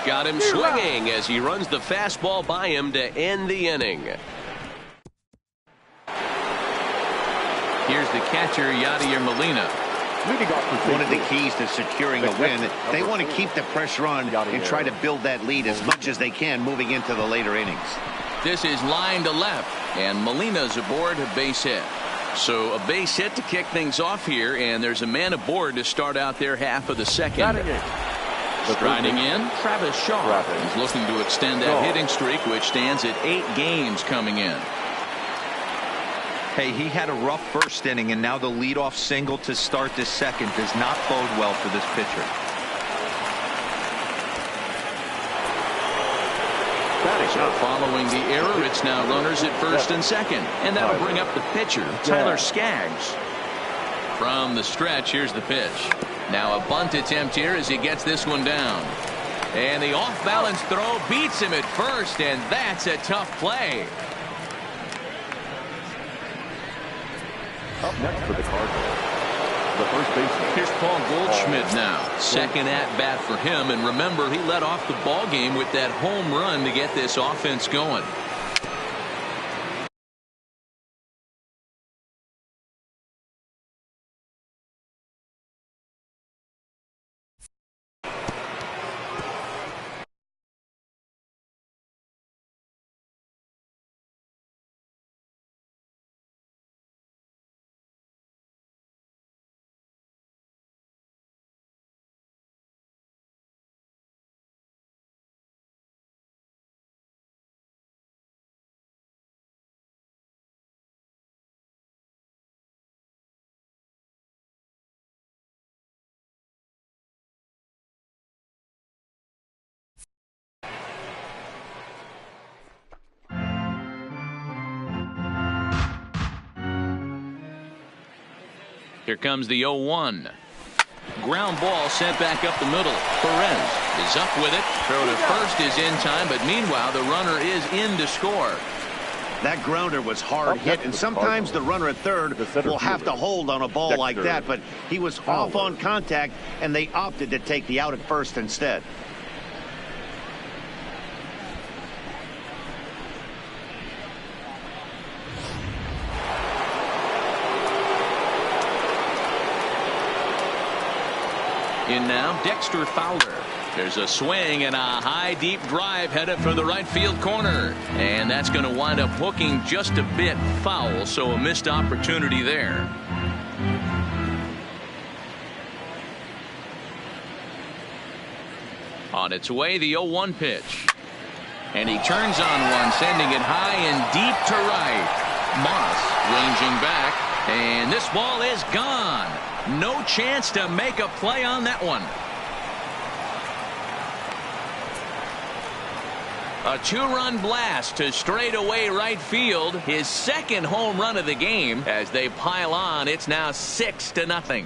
Got him swinging as he runs the fastball by him to end the inning. Here's the catcher, Yadier Molina. One of the keys to securing a win, they want to keep the pressure on and try to build that lead as much as they can moving into the later innings. This is line to left, and Molina's aboard a base hit. So a base hit to kick things off here, and there's a man aboard to start out their half of the second. Striding in, Travis Shaw. He's looking to extend that hitting streak, which stands at 8 games coming in. Hey, he had a rough first inning, and now the leadoff single to start this second does not bode well for this pitcher. So following the error, it's now runners at first and second, and that'll bring up the pitcher, Tyler Skaggs. From the stretch, here's the pitch. Now a bunt attempt here as he gets this one down. And the off-balance throw beats him at first, and that's a tough play. Up next for the Cardinals, the first baseman. Here's Paul Goldschmidt now. Second at-bat for him, and remember, he led off the ball game with that home run to get this offense going. Here comes the 0-1. Ground ball sent back up the middle. Perez is up with it. Throw to first is in time, but meanwhile the runner is in to score. That grounder was hard hit, and sometimes the runner at third will have to hold on a ball like that, but he was off on contact, and they opted to take the out at first instead. In now, Dexter Fowler. There's a swing and a high deep drive headed for the right field corner. And that's going to wind up hooking just a bit foul, so a missed opportunity there. On its way, the 0-1 pitch. And he turns on one, sending it high and deep to right. Moss ranging back, and this ball is gone. No chance to make a play on that one. A two-run blast to straightaway right field. His second home run of the game. As they pile on, it's now 6-0.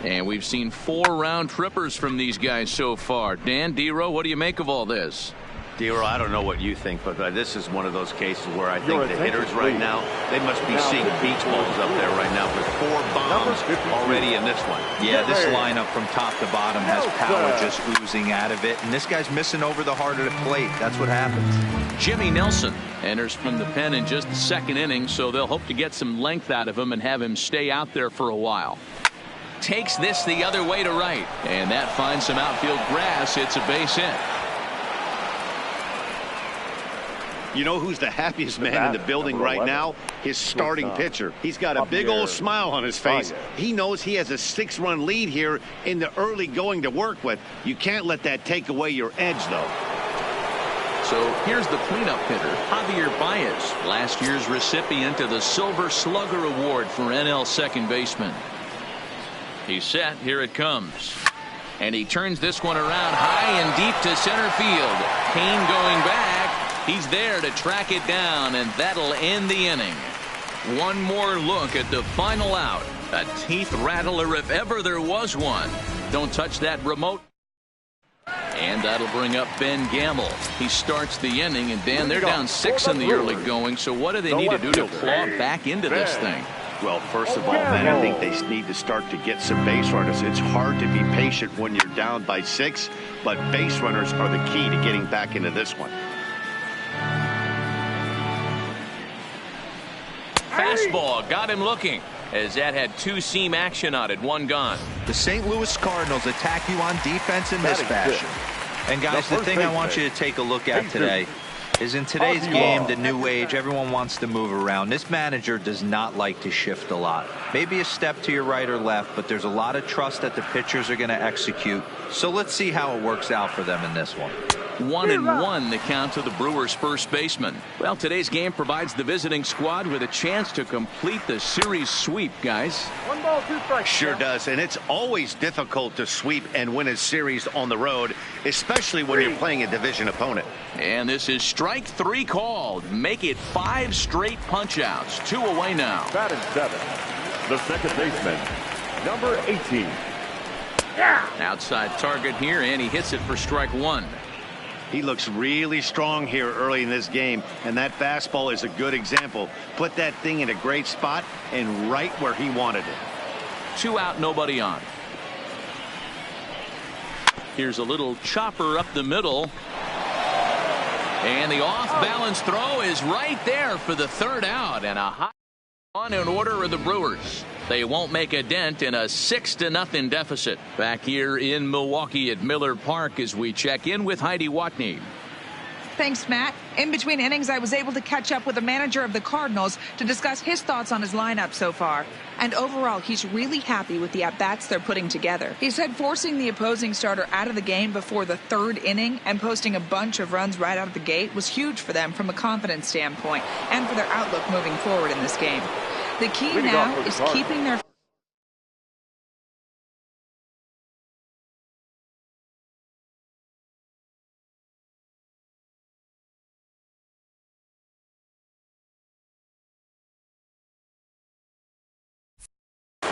And we've seen 4 round trippers from these guys so far. Dan, D-Row, what do you make of all this? D-Row, I don't know what you think, but this is one of those cases where I think the hitters right now, they must be seeing beach balls up there right now with 4 bombs already in this one. Yeah, this lineup from top to bottom has power just oozing out of it, and this guy's missing over the heart of the plate. That's what happens. Jimmy Nelson enters from the pen in just the second inning, so they'll hope to get some length out of him and have him stay out there for a while. Takes this the other way to right, and that finds some outfield grass. It's a base hit. You know who's the happiest man in the building right now? His starting pitcher. He's got a big old smile on his face. He knows he has a 6-run lead here in the early going to work with. You can't let that take away your edge, though. So here's the cleanup hitter, Javier Baez, last year's recipient of the Silver Slugger Award for NL second baseman. He's set. Here it comes. And he turns this one around high and deep to center field. Kane going back. He's there to track it down, and that'll end the inning. One more look at the final out. A teeth rattler if ever there was one. Don't touch that remote. And that'll bring up Ben Gamble. He starts the inning, and Dan, they're down 6 in the early going, so what do they need to do to claw back into this thing? Well, first of all, man, I think they need to start to get some base runners. It's hard to be patient when you're down by 6, but base runners are the key to getting back into this one. Fastball got him looking, as that had 2-seam action on it, 1 gone. The St. Louis Cardinals attack you on defense in this fashion. And guys, the thing I want you to take a look at today is in today's game, the new age, everyone wants to move around. This manager does not like to shift a lot. Maybe a step to your right or left, but there's a lot of trust that the pitchers are going to execute. So let's see how it works out for them in this one. 1-1 the count to the Brewers' first baseman. Well, today's game provides the visiting squad with a chance to complete the series sweep, guys. 1 ball, 2 strikes. Sure does, and it's always difficult to sweep and win a series on the road, especially when you're playing a division opponent. And this is strike 3 called. Make it 5 straight punch-outs. 2 away now. Batting 7, the second baseman, number 18. Outside target here, and he hits it for strike 1. He looks really strong here early in this game, and that fastball is a good example. Put that thing in a great spot and right where he wanted it. 2 out, nobody on. Here's a little chopper up the middle. And the off-balance throw is right there for the 3rd out, and a high on in order of the Brewers. They won't make a dent in a 6-0 deficit. Back here in Milwaukee at Miller Park as we check in with Heidi Watney. Thanks, Matt. In between innings, I was able to catch up with the manager of the Cardinals to discuss his thoughts on his lineup so far. And overall, he's really happy with the at-bats they're putting together. He said forcing the opposing starter out of the game before the 3rd inning and posting a bunch of runs right out of the gate was huge for them from a confidence standpoint and for their outlook moving forward in this game. The key now is keeping their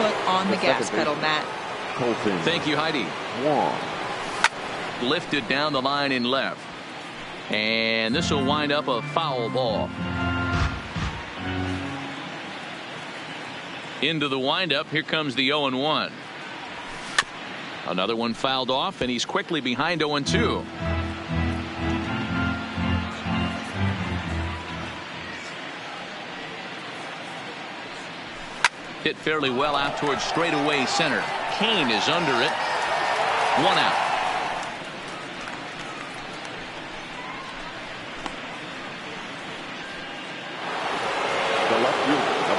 foot on the gas pedal, Matt. Colton. Thank you, Heidi. Lifted down the line in left. And this will wind up a foul ball. Into the windup. Here comes the 0-1. Another one fouled off, and he's quickly behind 0-2. Hit fairly well out towards straightaway center. Kane is under it. 1 out.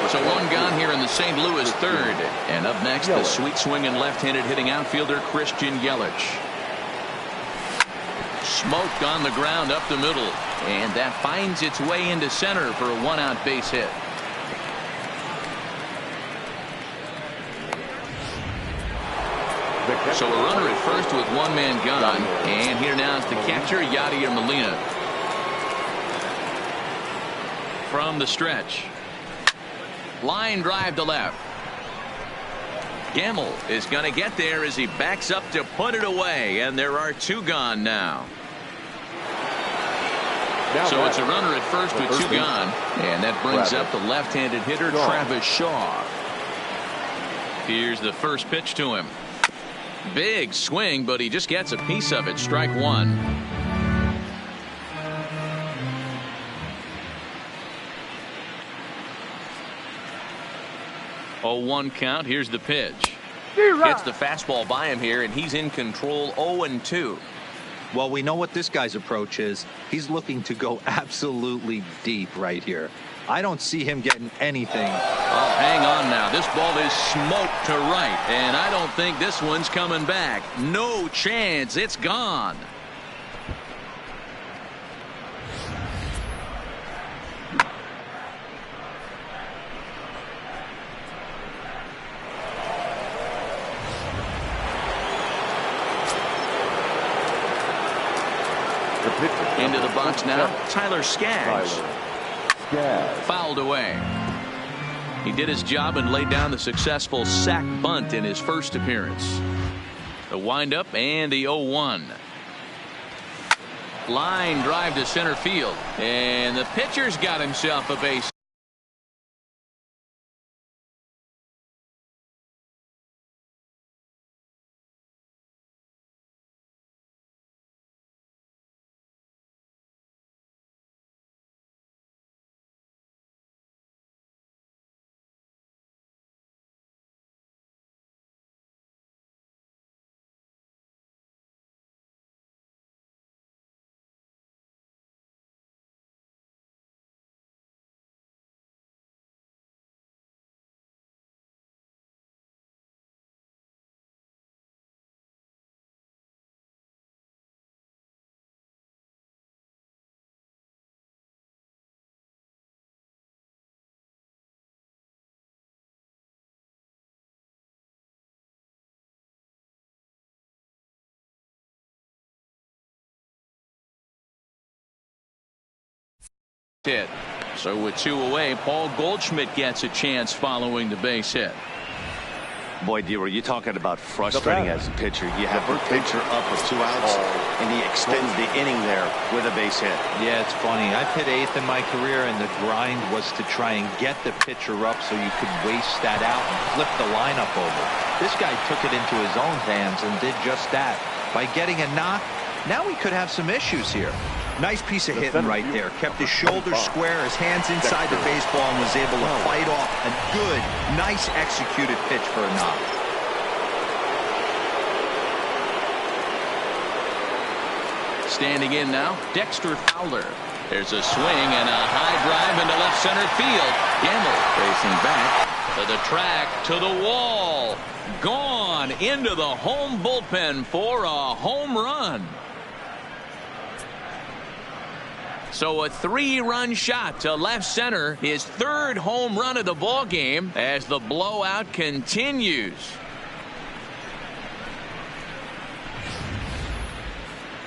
So 1 gone here in the St. Louis third. And up next, the sweet swinging left-handed hitting outfielder Christian Yelich. Smoked on the ground up the middle. And that finds its way into center for a 1-out base hit. So a runner at first with 1 man gone. And here now is the catcher, Yadier Molina. From the stretch. Line drive to left. Gamble is going to get there as he backs up to put it away. And there are 2 gone now. So it's a runner at first with 2 gone. And that brings up the left-handed hitter, Travis Shaw. Here's the first pitch to him. Big swing, but he just gets a piece of it. Strike 1. Oh, 1 count. Here's the pitch. Hits the fastball by him here, and he's in control. 0-2. Well, we know what this guy's approach is. He's looking to go absolutely deep right here. I don't see him getting anything. Oh, hang on now. This ball is smoked to right, and I don't think this one's coming back. No chance. It's gone. Into the box now, Tyler Skaggs. Fouled away. He did his job and laid down the successful sac bunt in his first appearance. The windup and the 0-1. Line drive to center field. And the pitcher's got himself a base. Hit. So with 2 away, Paul Goldschmidt gets a chance following the base hit. Boy, D-Roy, you're talking about frustrating as a pitcher. You have the pitcher up with 2 outs, and he extends the inning there with a base hit. Yeah, it's funny. I've hit 8th in my career, and the grind was to try and get the pitcher up so you could waste that out and flip the lineup over. This guy took it into his own hands and did just that. By getting a knock, now we could have some issues here. Nice piece of hitting right there. Kept his shoulders square, his hands inside the baseball, and was able to fight off a good, nice executed pitch for a knock. Standing in now, Dexter Fowler. There's a swing and a high drive into left center field. Gamble racing back to the track, to the wall. Gone into the home bullpen for a home run. So a 3-run shot to left center, his 3rd home run of the ball game as the blowout continues.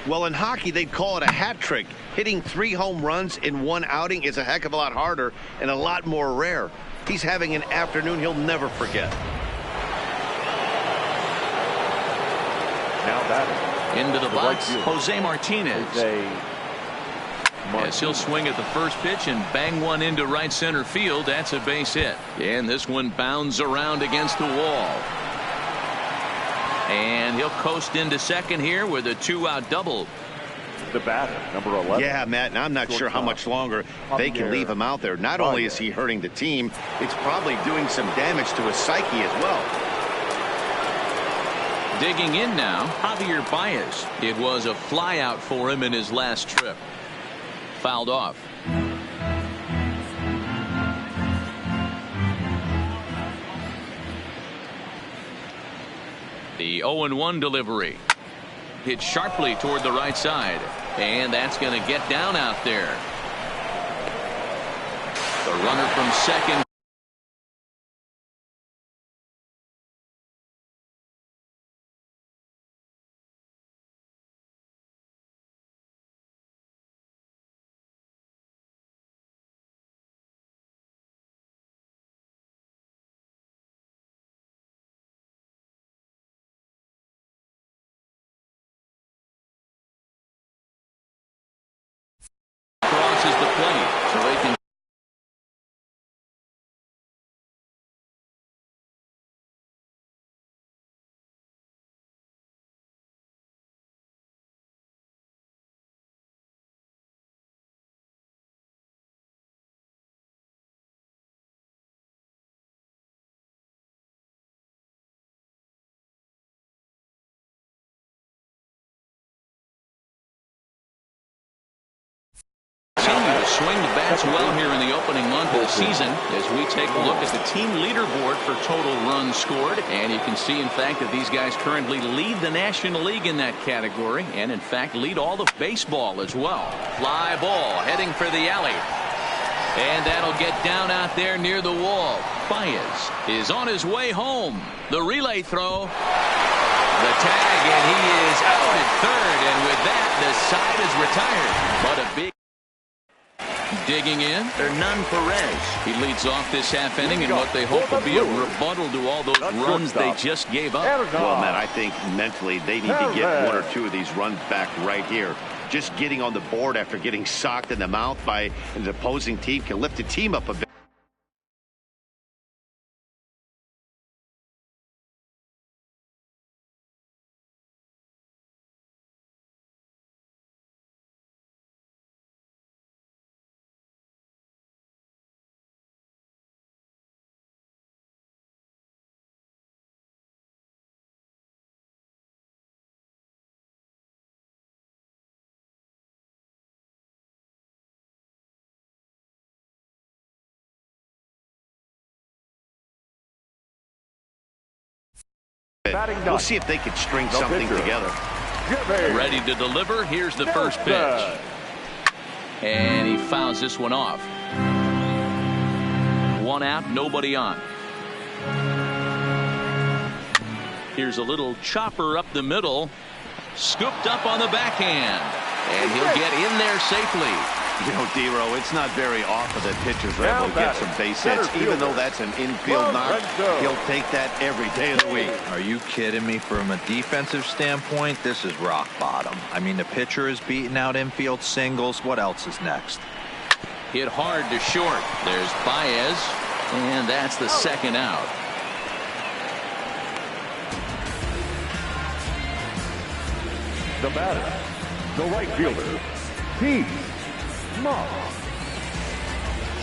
Well, in hockey, they'd call it a hat trick. Hitting 3 home runs in 1 outing is a heck of a lot harder and a lot more rare. He's having an afternoon he'll never forget. Now batting. Into the box, right Jose Martinez. As he'll swing at the first pitch and bang one into right center field. That's a base hit. And this one bounds around against the wall. And he'll coast into second here with a 2-out double. The batter, number 11. Yeah, Matt, and I'm not sure how much longer they can leave him out there. Not only is he hurting the team, it's probably doing some damage to his psyche as well. Digging in now, Javier Baez. It was a fly out for him in his last trip. Fouled off. The 0-1 delivery. Hit sharply toward the right side. And that's going to get down out there. The runner from second. Crosses the plate, so they can. Continue to swing the bats well here in the opening month of the season as we take a look at the team leaderboard for total runs scored. And you can see, in fact, that these guys currently lead the National League in that category and, in fact, lead all of baseball as well. Fly ball heading for the alley. And that'll get down out there near the wall. Baez is on his way home. The relay throw. The tag, and he is out at third. And with that, the side is retired. But a big. Digging in, Hernan Perez. He leads off this half inning in what they hope will be a rebuttal to all those runs they just gave up. Well, Matt, I think mentally they need to get one or two of these runs back right here. Just getting on the board after getting socked in the mouth by an opposing team can lift the team up a bit. We'll see if they can string something together. Ready to deliver. Here's the first pitch. And he fouls this one off. 1 out, nobody on. Here's a little chopper up the middle. Scooped up on the backhand. And he'll get in there safely. You know, D-Row, it's not very often that pitchers are able to get some base hits. Even though that's an infield knock, he'll take that every day of the week. Are you kidding me? From a defensive standpoint, this is rock bottom. I mean, the pitcher is beating out infield singles. What else is next? Hit hard to short. There's Baez, and that's the second out. The batter, the right fielder, Pete Moss.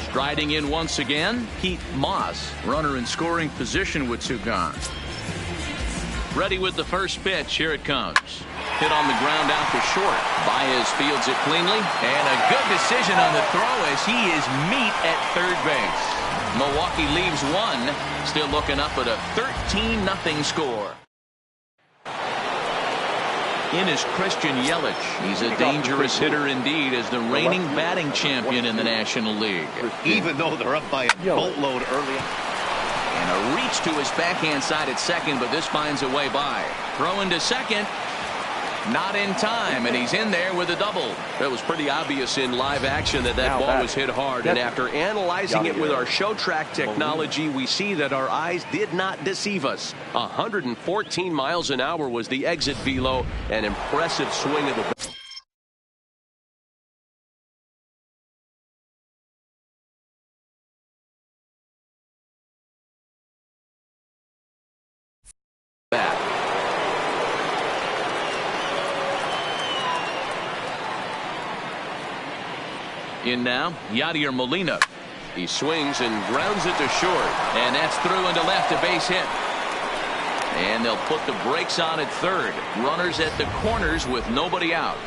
Striding in once again, Pete Moss, runner in scoring position with 2 gone. Ready with the first pitch. Here it comes. Hit on the ground out to short. Baez fields it cleanly, and a good decision on the throw as he is meat at third base. Milwaukee leaves 1, still looking up at a 13-0 score. In is Christian Yelich. He's a dangerous hitter indeed as the reigning batting champion in the National League. Even though they're up by a boatload early. And a reach to his backhand side at second, but this finds a way by. Throw into second. Not in time, and he's in there with a double. It was pretty obvious in live action that ball was hit hard, and after analyzing it with our show track technology, we see that our eyes did not deceive us. 114 miles an hour was the exit velo, an impressive swing of the bat. In now, Yadier Molina. He swings and grounds it to short, and that's through into left, a base hit. And they'll put the brakes on at third. Runners at the corners with nobody out.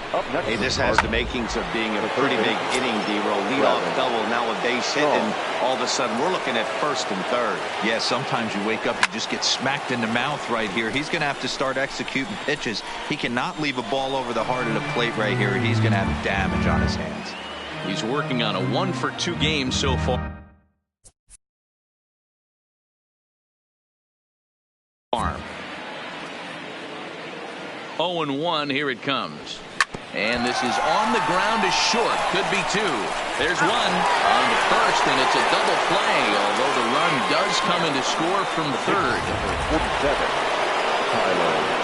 Hey, this has the makings of being a pretty big inning, D-Roll. Leadoff double, now a base hit, and all of a sudden we're looking at first and third. Yeah, sometimes you wake up, you just get smacked in the mouth right here. He's going to have to start executing pitches. He cannot leave a ball over the heart of the plate right here. He's going to have damage on his hands. He's working on a 1-for-2 game so far. 0-1, here it comes. And this is on the ground to short. Could be two. There's one on the first, and it's a double play, although the run does come in to score from third.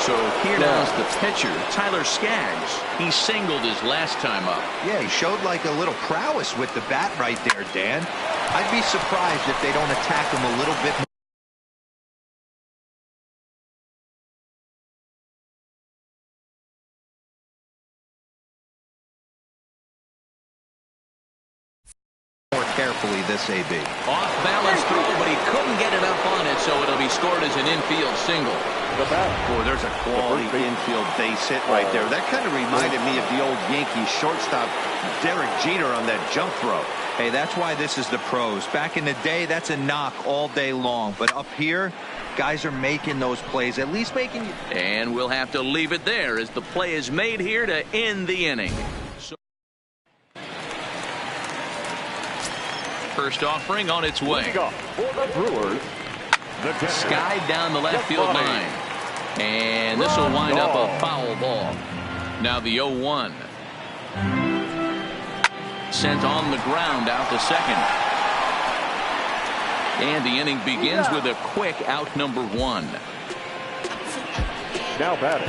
So here now is the pitcher, Tyler Skaggs. He singled his last time up. Yeah, he showed like a little prowess with the bat right there, Dan. I'd be surprised if they don't attack him a little bit more carefully, this AB. Off balance throw, but he couldn't get it up on it, so it'll be scored as an infield single. Boy, there's a quality infield base hit right there. That kind of reminded me of the old Yankees shortstop Derek Jeter on that jump throw. Hey, that's why this is the pros. Back in the day, that's a knock all day long. But up here, guys are making those plays, at least making. And we'll have to leave it there as the play is made here to end the inning. First offering on its way. Skied down the left field line. And this will wind up a foul ball. Now the 0-1. Sent on the ground out to second. And the inning begins with a quick out number 1. Now batting.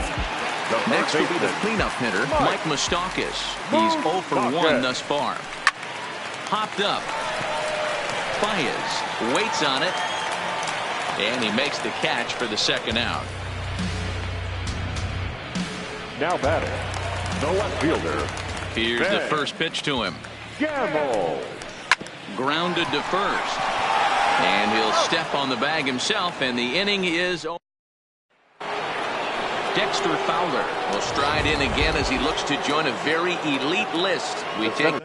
Next will be the cleanup hitter, Mike Moustakas. He's 0 for 1 thus far. Popped up. Baez waits on it. And he makes the catch for the second out. Now batting, the left fielder. Here's the first pitch to him. Gamble. Grounded to first. And he'll step on the bag himself, and the inning is over. Dexter Fowler will stride in again as he looks to join a very elite list. We take it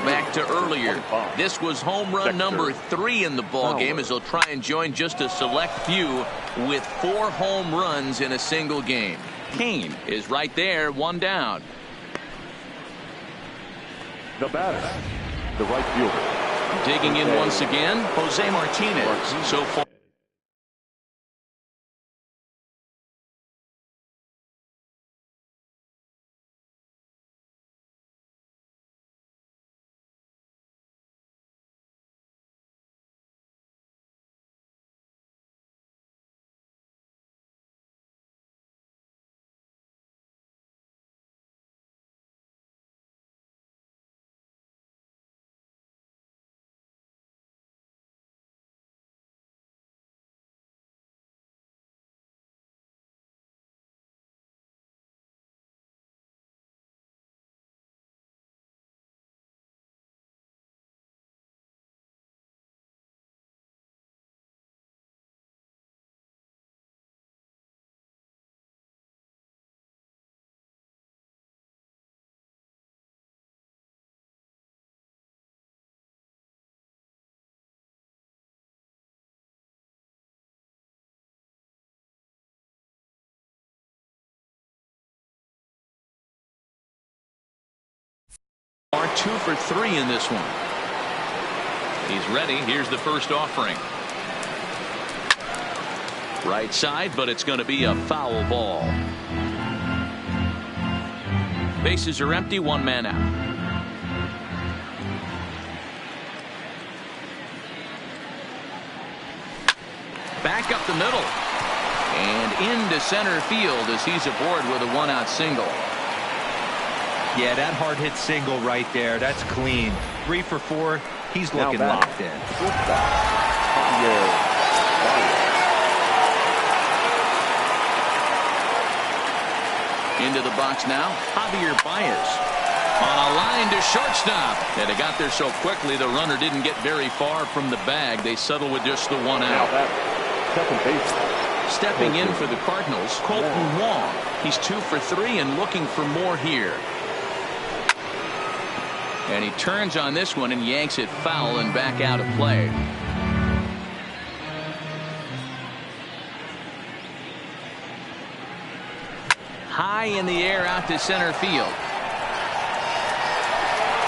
back to earlier. This was home run number 3 in the ball game, as he'll try and join just a select few with 4 home runs in a single game. Kane is right there, 1 down. The batter, the right fielder. Digging in once again, Jose Martinez. So far. Are 2 for 3 in this one. He's ready. Here's the first offering. Right side, but it's going to be a foul ball. Bases are empty, one man out. Back up the middle. And into center field as he's aboard with a one-out single. Yeah, that hard hit single right there. That's clean. 3 for 4. He's looking locked in. Into the box now, Javier Baez. On a line to shortstop. And it got there so quickly the runner didn't get very far from the bag. They settle with just the one out. Second base. Stepping in for the Cardinals, Colton Wong. He's 2 for 3 and looking for more here. And he turns on this one and yanks it foul and back out of play. High in the air out to center field.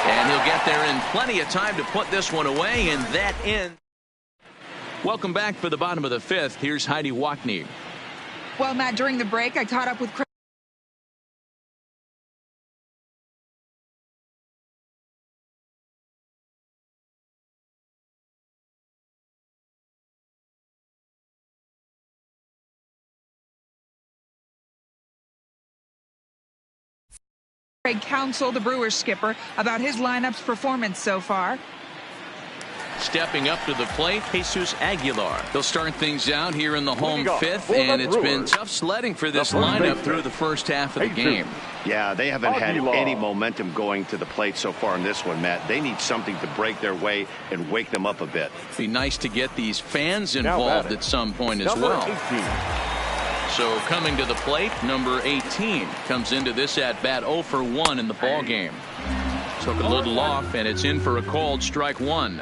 And he'll get there in plenty of time to put this one away, and that ends. Welcome back for the bottom of the 5th. Here's Heidi Wackney. Well, Matt, during the break, I caught up with Craig Counsell, the Brewers skipper, about his lineup's performance so far. Stepping up to the plate, Jesus Aguilar. They'll start things out here in the home 5th, and it's been tough sledding for this lineup through the first half of the game. Yeah, they haven't had any momentum going to the plate so far in this one, Matt. They need something to break their way and wake them up a bit. Be nice to get these fans involved at some point as well. 18. So coming to the plate, number 18 comes into this at bat 0 for 1 in the ball game. Took a little off, and it's in for a called strike 1.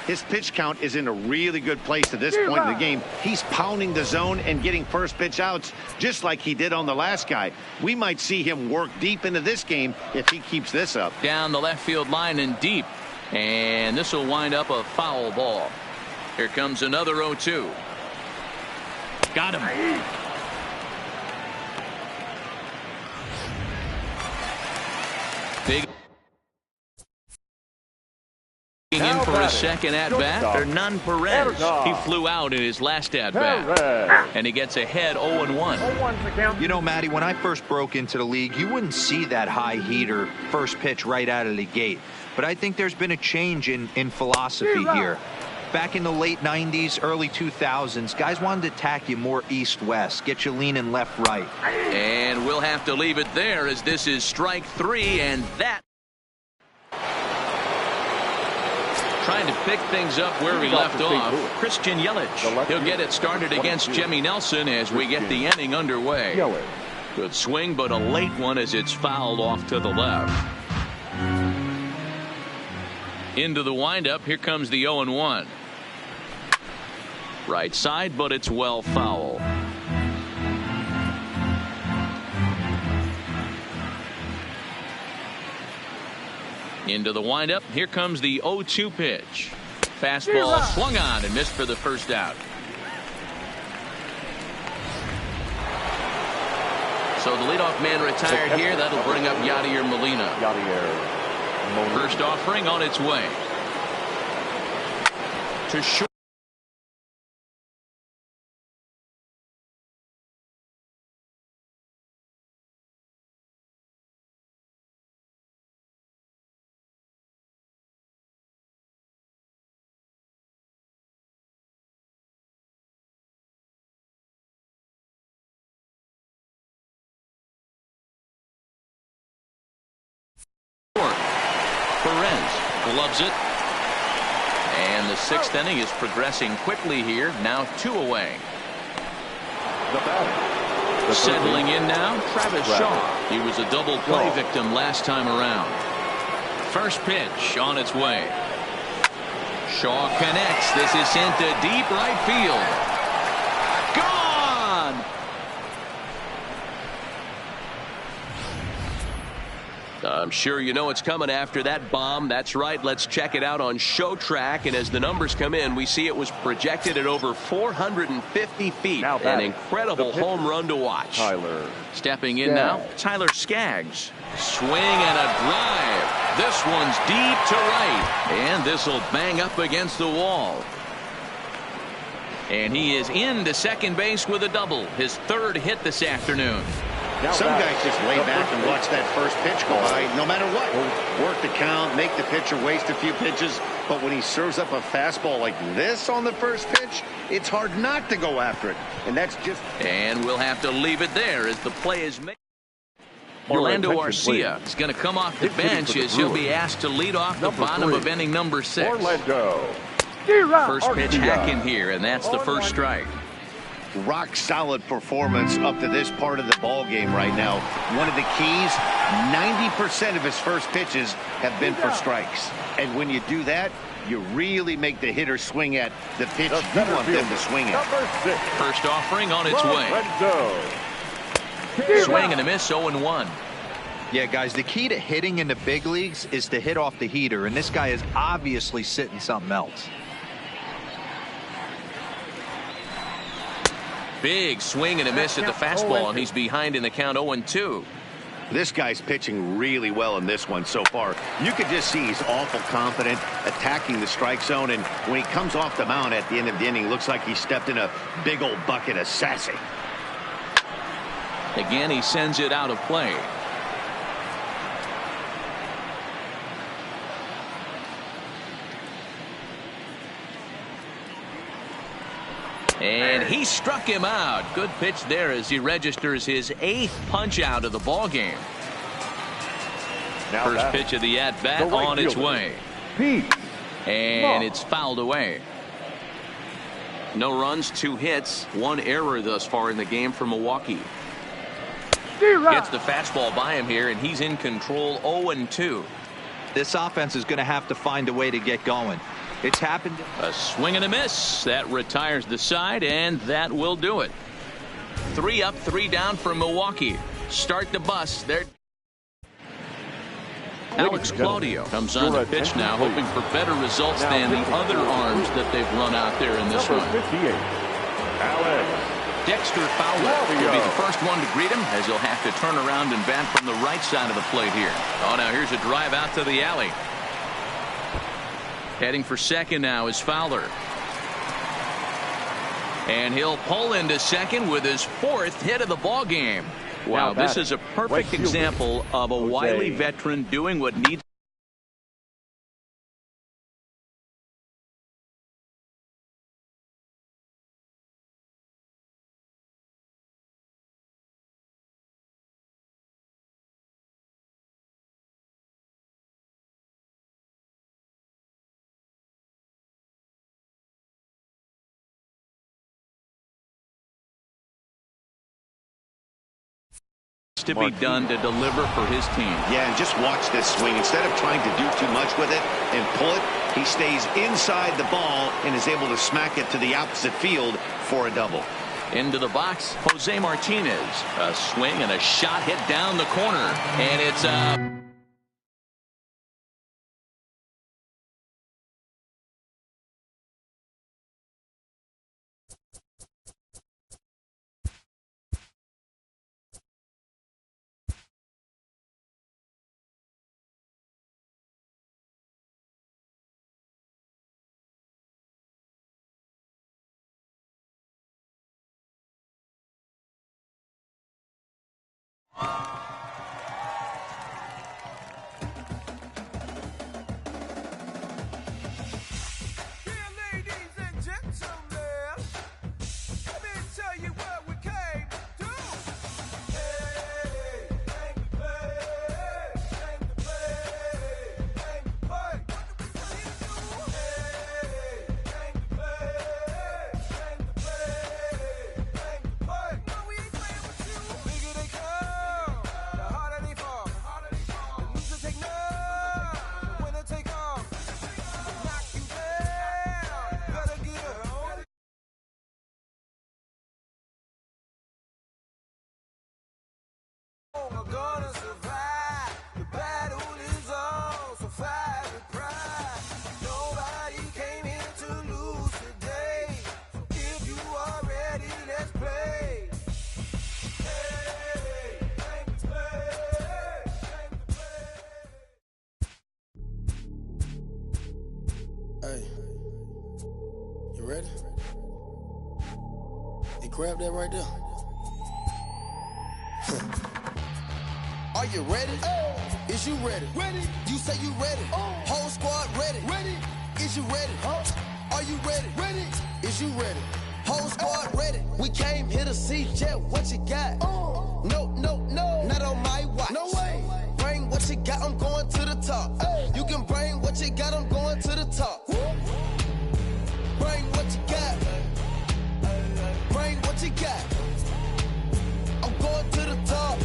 His pitch count is in a really good place at this point in the game. He's pounding the zone and getting first pitch outs just like he did on the last guy. We might see him work deep into this game if he keeps this up. Down the left field line and deep. And this will wind up a foul ball. Here comes another 0-2. Got him. Big in for a second at-bat, Hernan Perez. He flew out in his last at-bat. And he gets ahead 0-1. You know, Matty, when I first broke into the league, you wouldn't see that high heater first pitch right out of the gate. But I think there's been a change in philosophy here. Back in the late 90s, early 2000s, guys wanted to attack you more east-west, get you leaning left-right. And we'll have to leave it there as this is strike 3, and that. Trying to pick things up where we left off, Christian Yelich. He'll get it started against Jimmy Nelson as we get the inning underway. Good swing, but a late one as it's fouled off to the left. Into the windup, here comes the 0-1. Right side, but it's well foul. Into the windup, here comes the 0-2 pitch. Fastball swung on and missed for the first out. So the leadoff man retired here. That'll bring up Yadier Molina. First offering on its way. To short. Perez gloves it. And the 6th inning is progressing quickly here. Now 2 away. Settling in now, Travis Shaw. He was a double play victim last time around. First pitch on its way. Shaw connects. This is sent to deep right field. Gone! I'm sure you know what's coming after that bomb. That's right. Let's check it out on Showtrack. And as the numbers come in, we see it was projected at over 450 feet. An incredible home run to watch. Tyler. Stepping in now, Tyler Skaggs. Swing and a drive. This one's deep to right. And this will bang up against the wall. And he is into second base with a double. His third hit this afternoon. Some guys just lay back and watch that first pitch go by no matter what. Work the count, make the pitcher waste a few pitches. But when he serves up a fastball like this on the first pitch, it's hard not to go after it. And that's just... And we'll have to leave it there as the play is made. Orlando Arcia is going to come off the bench as he'll be asked to lead off the bottom of inning number 6. Orlando. First pitch hacking here, and that's the first strike. Rock solid performance up to this part of the ball game right now. One of the keys, 90% of his first pitches have been for strikes. And when you do that, you really make the hitter swing at the pitch you want them to swing at. First offering on its way. Swing and a miss, 0-1. Yeah, guys, the key to hitting in the big leagues is to hit off the heater, and this guy is obviously sitting something else. Big swing and a miss at the fastball, and he's behind in the count 0-2. This guy's pitching really well in this one so far. You could just see he's awful confident attacking the strike zone, and when he comes off the mound at the end of the inning, looks like he stepped in a big old bucket of sassy. Again, he sends it out of play. And he struck him out. Good pitch there as he registers his 8th punch out of the ball game. First pitch of the at-bat on its way. And it's fouled away. No runs, 2 hits, 1 error thus far in the game for Milwaukee. Gets the fastball by him here, and he's in control 0-2. This offense is going to have to find a way to get going. It's happened. A swing and a miss. That retires the side, and that will do it. 3 up, 3 down for Milwaukee. Start the bus. There. Alex Claudio comes on the pitch now, hoping for better results than the other arms that they've run out there in this one. Dexter Fowler will be the first one to greet him as he'll have to turn around and bat from the right side of the plate here. Oh, now here's a drive out to the alley. Heading for second now is Fowler. And he'll pull into second with his 4th hit of the ball game. Wow, this is a perfect example of a wily veteran doing what needs. To be done to deliver for his team. Yeah, and just watch this swing. Instead of trying to do too much with it and pull it, he stays inside the ball and is able to smack it to the opposite field for a double. Into the box, Jose Martinez. A swing and a shot hit down the corner. And it's ready? Hey, grab that right there. Are you ready? Is you ready? Ready. You say you ready. Whole squad ready. Ready. Is you ready? Are you ready? Ready. Is you ready? Whole squad ready. We came here to see Jet. What you got? No, no, no. Not on my watch. No way. Bring what you got. I'm going to the top. You can bring what you got. I'm going to the top. Bring what you got. Bring what you got. I'm going to the top.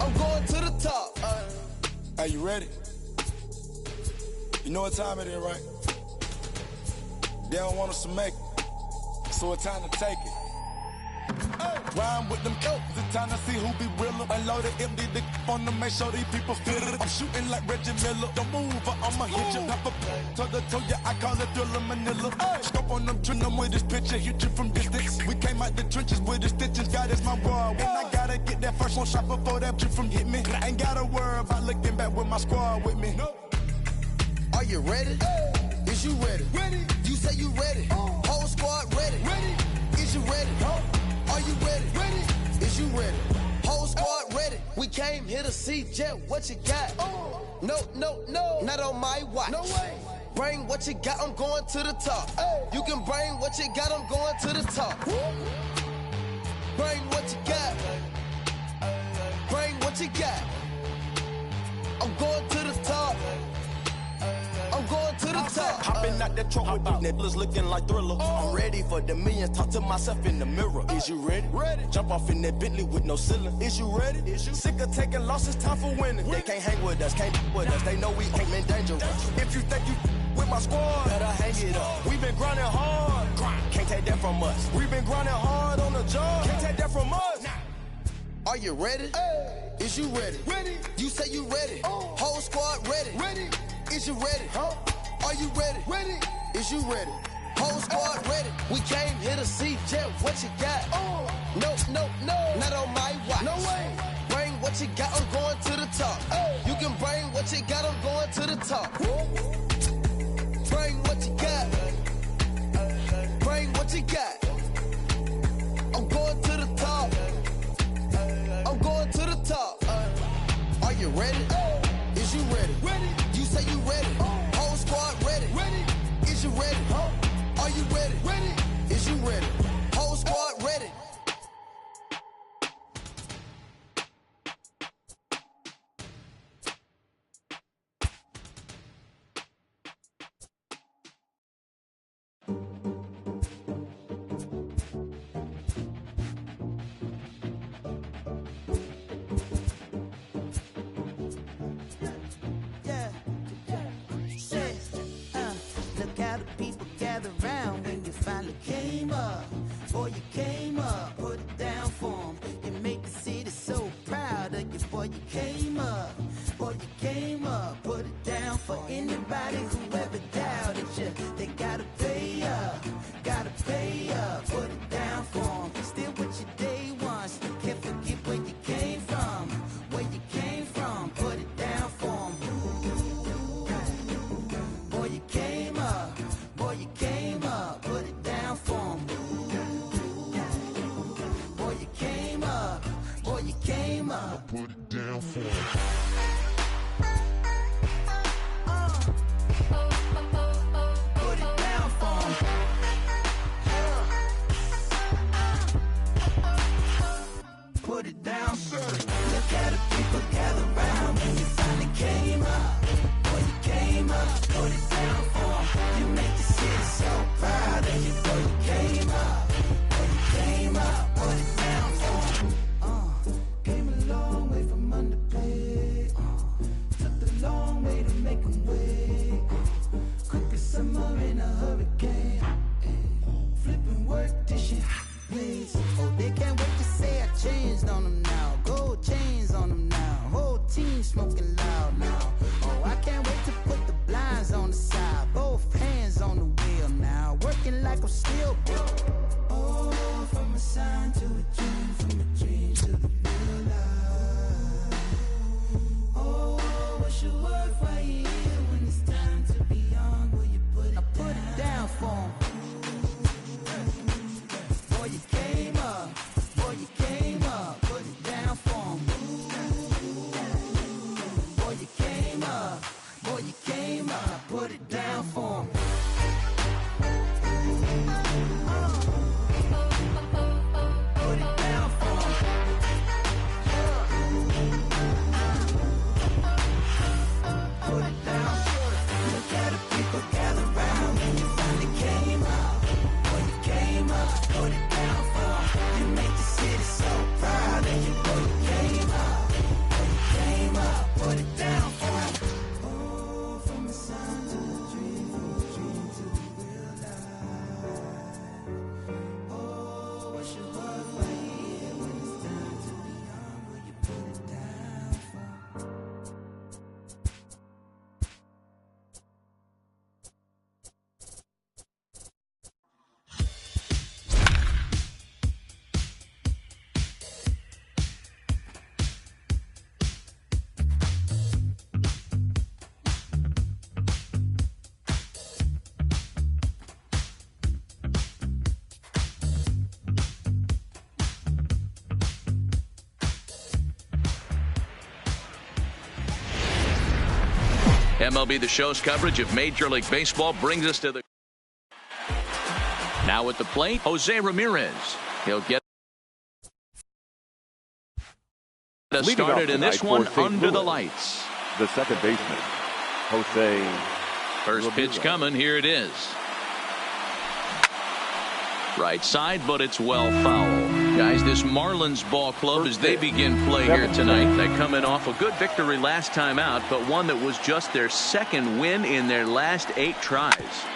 I'm going to the top. Are you ready? You know what time it is, right? They don't want us to make it, so it's time to take it. Rhyme with them coats, it's time to see who be realer. Unload it, empty the on them, make sure these people feel it. I'm shooting like Reggie Miller. Don't move or I'ma hit you. Pop up, toe to toe, yeah, I call it Thriller Manila. Scope on them, trim them with this picture, hit you from distance. We came out the trenches with the stitches, God is my boy. When I gotta get that first one shot before that shit from hit me. I ain't gotta worry about looking back with my squad with me. Are you ready? Is you ready? Ready. You say you ready. Whole squad ready. Ready. Is you ready? Are you ready? Ready. Is you ready? Whole squad ready. We came here to see Jet. What you got? No, no, no. Not on my watch. No way. Bring what you got. I'm going to the top. You can bring what you got. I'm going to the top. Bring what you got. Bring what you got. I'm going to the top. I'm going to the top. Hopping out that truck with the nibblers looking like Thriller. I'm ready for the millions. Talk to myself in the mirror. Is you ready? Ready. Jump off in that Bentley with no ceiling. Is you ready? Is you sick of taking losses? Time for winning. They can't hang with us, can't with us. They know we ain't dangerous. If you think you with my squad, better hang it up. We been grinding hard. Can't take that from us. We been grinding hard on the job. Can't take that from us. Are you ready? Is you ready? Ready. You say you ready. Whole squad ready. Ready. Is you ready? Are you ready? Ready. Is you ready? Whole squad ready. We came here to see Jet. What you got? No, no, no. Not on my watch. No way. Bring what you got. I'm going to the top. You can bring what you got. I'm going to the top. Bring what you got. Bring what you got. I'm going to the top. I'm going to the top. Are you ready? Is you ready? Ready. You say you ready. Whole squad ready. Ready. Is you ready? Are you ready? Ready. Is you ready? Whole squad ready. MLB The Show's coverage of Major League Baseball brings us to the... Now at the plate, Jose Ramirez. He'll get started in this one under the lights. The second baseman, Jose. First pitch coming. Here it is. Right side, but it's well foul. Guys, this Marlins ball club, as they begin play here tonight, they come in off a good victory last time out, but one that was just their second win in their last 8 tries.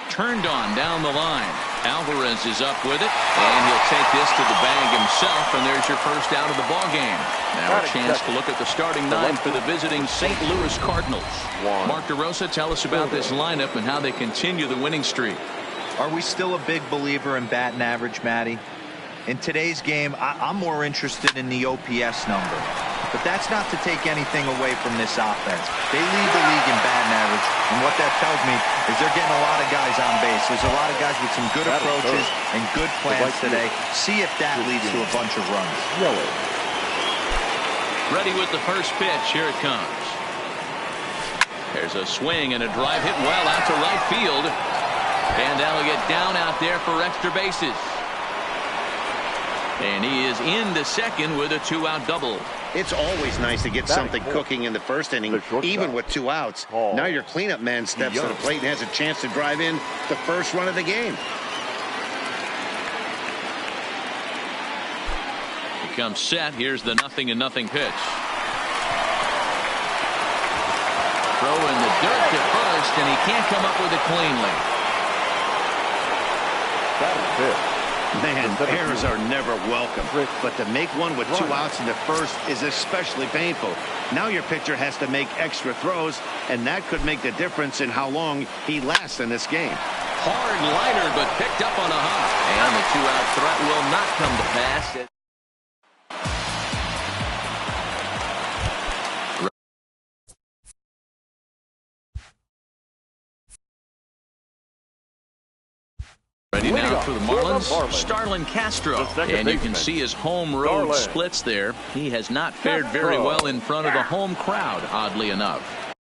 Turned on down the line. Alvarez is up with it, and he'll take this to the bag himself, and there's your first out of the ball game. Now a chance to look at the starting 9 for the visiting St. Louis Cardinals. Mark DeRosa, tell us about this lineup and how they continue the winning streak. Are we still a big believer in batting average, Matty? In today's game, I'm more interested in the OPS number. But that's not to take anything away from this offense. They lead the league in batting average, and what that tells me is they're getting a lot of guys on base. There's a lot of guys with some good approaches and good plans today. See if that leads to a bunch of runs. Ready with the first pitch. Here it comes. There's a swing and a drive hit well out to right field. And that'll get down out there for extra bases. And he is into second with a 2-out double. It's always nice to get something cooking in the first inning, even with 2 outs. Now your cleanup man steps to the plate and has a chance to drive in the first run of the game. He comes set. Here's the 0-0 pitch. Throw in the dirt to first, and he can't come up with it cleanly. Man, errors are never welcome, but to make one with 2 outs in the first is especially painful. Now your pitcher has to make extra throws, and that could make the difference in how long he lasts in this game. Hard liner, but picked up on a hop. And the 2-out threat will not come to pass. Ready now for the Marlins, Starlin Castro. And you can see his home road splits there. He has not fared very well in front of the home crowd, oddly enough.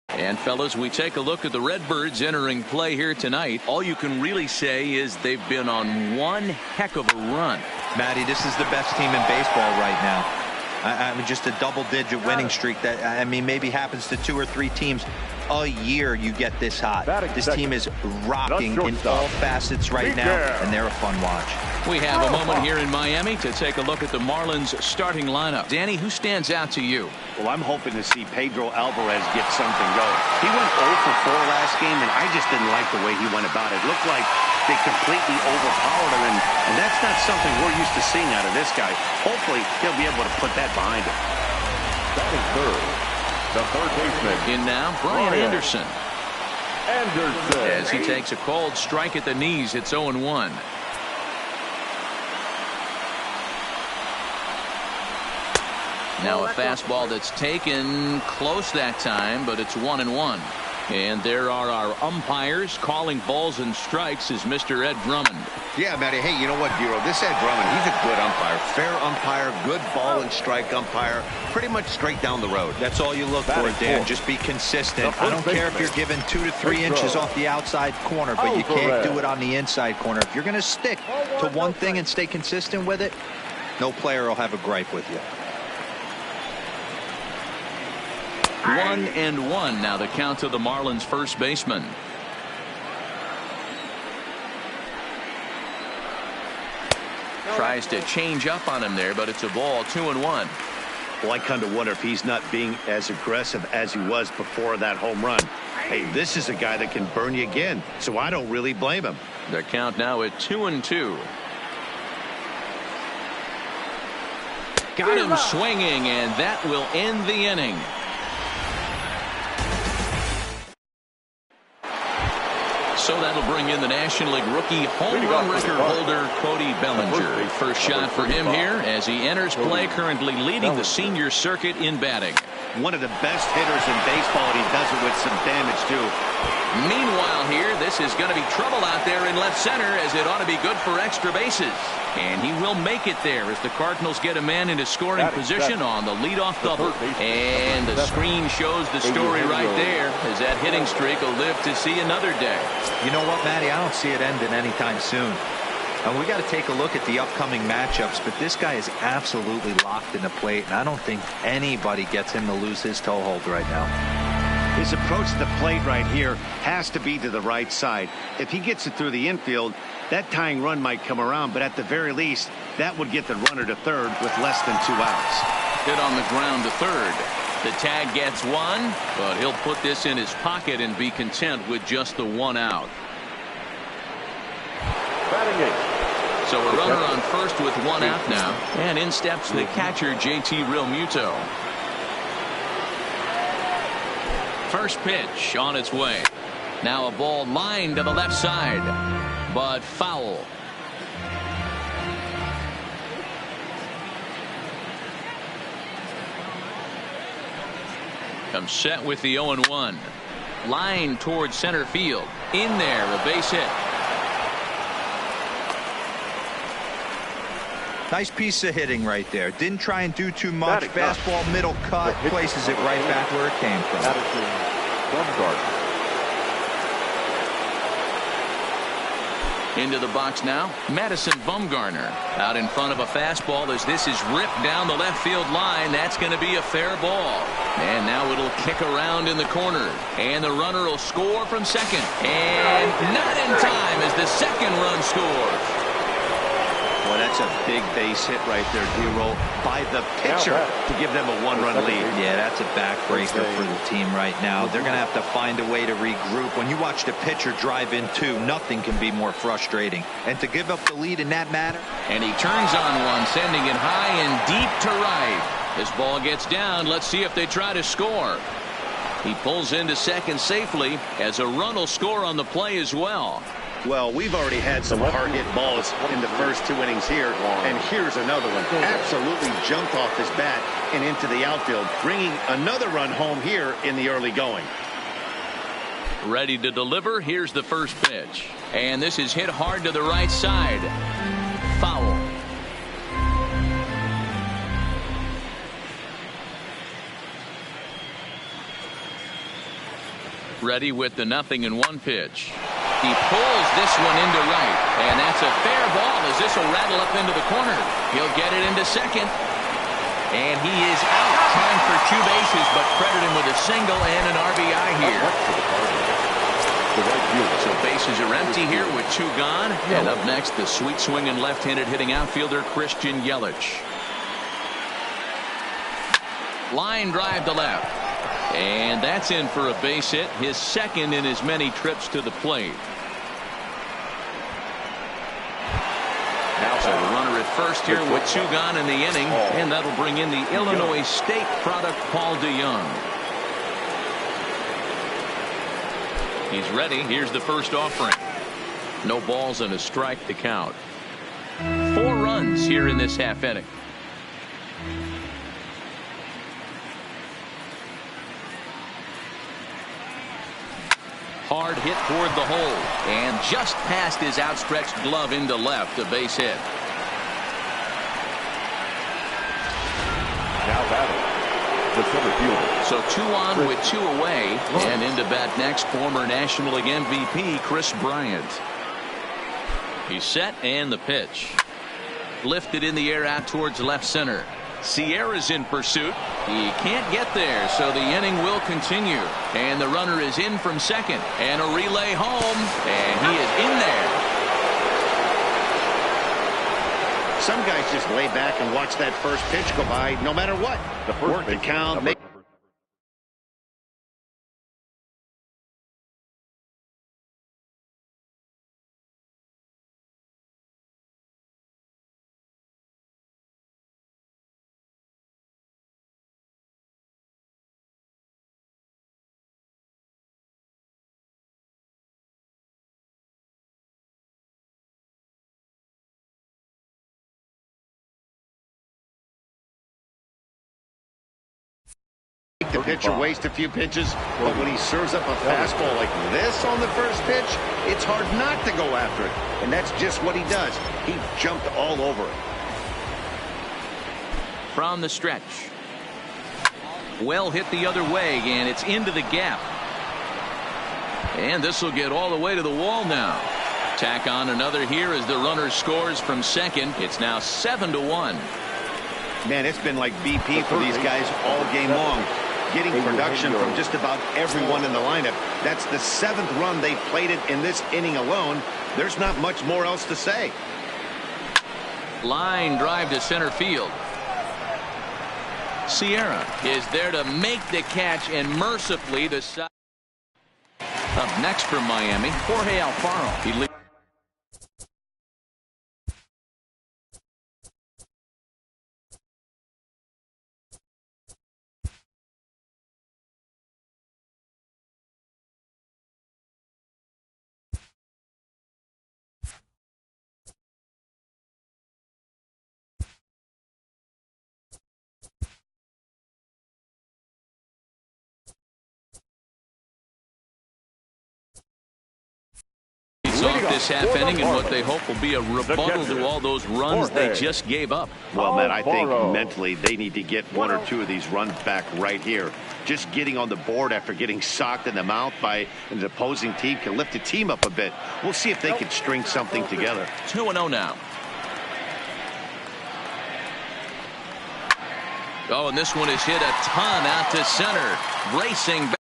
And fellas, we take a look at the Redbirds entering play here tonight. All you can really say is they've been on one heck of a run. Matty, this is the best team in baseball right now. I mean, just a double-digit winning streak that, I mean, maybe happens to 2 or 3 teams a year. You get this hot. This team is rocking in all facets right now, and they're a fun watch. We have a moment here in Miami to take a look at the Marlins starting lineup. Danny, who stands out to you? Well, I'm hoping to see Pedro Alvarez get something going. He went 0 for 4 last game, and I just didn't like the way he went about it. It looked like they completely overpowered him, and that's not something we're used to seeing out of this guy. Hopefully, he'll be able to put that behind him. Batting third, the third baseman. In now, Brian Anderson. As he takes a cold strike at the knees, it's 0-1. Now a fastball that's taken close that time, but it's 1-1. And there are our umpires calling balls and strikes is Mr. Ed Drummond. Yeah, Matty. Hey, you know what, Giro? This Ed Drummond, he's a good umpire. Fair umpire, good ball and strike umpire. Pretty much straight down the road. That's all you look for, Dan. Just be consistent. I don't care if you're given 2 to 3 inches off the outside corner, but you can't do it on the inside corner. If you're going to stick to one thing and stay consistent with it, no player will have a gripe with you. 1-1 now the count to the Marlins first baseman. Tries to change up on him there, but it's a ball. 2-1. Well, I kind of wonder if he's not being as aggressive as he was before that home run. Hey, this is a guy that can burn you again, so I don't really blame him. The count now at 2-2. Got him swinging, and that will end the inning. So that'll bring in the National League rookie home run record holder Cody Bellinger. First shot for him here as he enters play, currently leading the senior circuit in batting. one of the best hitters in baseball, and he does it with some damage, too. Meanwhile here, this is going to be trouble out there in left center, as it ought to be good for extra bases. And he will make it there as the Cardinals get a man into scoring position on the leadoff double. And the screen shows the story right there, as that hitting streak will live to see another day. You know what, Matty? I don't see it ending anytime soon. And we got to take a look at the upcoming matchups, but this guy is absolutely locked in the plate, and I don't think anybody gets him to lose his toehold right now. His approach to the plate right here has to be to the right side. If he gets it through the infield, that tying run might come around, but at the very least, that would get the runner to third with less than 2 outs. Hit on the ground to third. The tag gets one, but he'll put this in his pocket and be content with just the 1 out. So a runner on first with 1 out now, and in steps the catcher, JT Realmuto. First pitch on its way. Now a ball lined to the left side, but foul. Comes set with the 0-1. Line towards center field. In there, a base hit. Nice piece of hitting right there. Didn't try and do too much. Fastball, middle cut, places it right back where it came from. Into the box now, Madison Bumgarner out in front of a fastball as this is ripped down the left field line. That's going to be a fair ball. And now it'll kick around in the corner. And the runner will score from second. And not in time as the second run scores. Boy, that's a big base hit right there, D-Roll, by the pitcher to give them a 1-run lead. Yeah, that's a backbreaker for the team right now. They're going to have to find a way to regroup. When you watch the pitcher drive in 2, nothing can be more frustrating. And to give up the lead in that manner. And he turns on one, sending it high and deep to right. This ball gets down. Let's see if they try to score. He pulls into second safely as a run will score on the play as well. Well, we've already had some hard-hit balls in the first 2 innings here, and here's another one. Absolutely jumped off his bat and into the outfield, bringing another run home here in the early going. Ready to deliver. Here's the first pitch. And this is hit hard to the right side. Foul. Ready with the 0-1 pitch. He pulls this one into right, and that's a fair ball as this will rattle up into the corner. He'll get it into second, and he is out trying for 2 bases, but credit him with a single and an RBI here. So bases are empty here with 2 gone, and up next the sweet swinging left-handed hitting outfielder Christian Yelich. Line drive to left. And that's in for a base hit, his second in as many trips to the plate. So the runner at first here with 2 gone in the inning, and that'll bring in the Illinois State product, Paul DeJong. He's ready. Here's the first offering. No balls and a strike to count. 4 runs here in this half inning. Hard hit toward the hole, and just past his outstretched glove into left, a base hit. Now batting, the center fielder. So 2 on with 2 away, and into bat next, former National League MVP Kris Bryant. He's set, and the pitch. Lifted in the air out towards left center. Sierra's in pursuit. He can't get there, so the inning will continue. And the runner is in from second. And a relay home. And he is in there. Some guys just lay back and watch that first pitch go by no matter what. Work the count. pitcher waste a few pitches, but when he serves up a fastball like this on the first pitch, it's hard not to go after it. And that's just what he does. He jumped all over it. From the stretch. Well hit the other way, and it's into the gap. And this will get all the way to the wall now. Tack on another here as the runner scores from second. It's now 7-1. Man, it's been like BP for these guys all game long. Getting production from just about everyone in the lineup. That's the 7th run they plated in this inning alone. There's not much more else to say. Line drive to center field. Sierra is there to make the catch, and mercifully the side. Up next for Miami, Jorge Alfaro. He leads. Off this half inning and what they hope will be a rebuttal to all those runs they just gave up. Well, Matt, I think mentally they need to get 1 or 2 of these runs back right here. Just getting on the board after getting socked in the mouth by an opposing team can lift the team up a bit. We'll see if they can string something together. 2-0 now. Oh, and this one is hit a ton out to center. Racing back.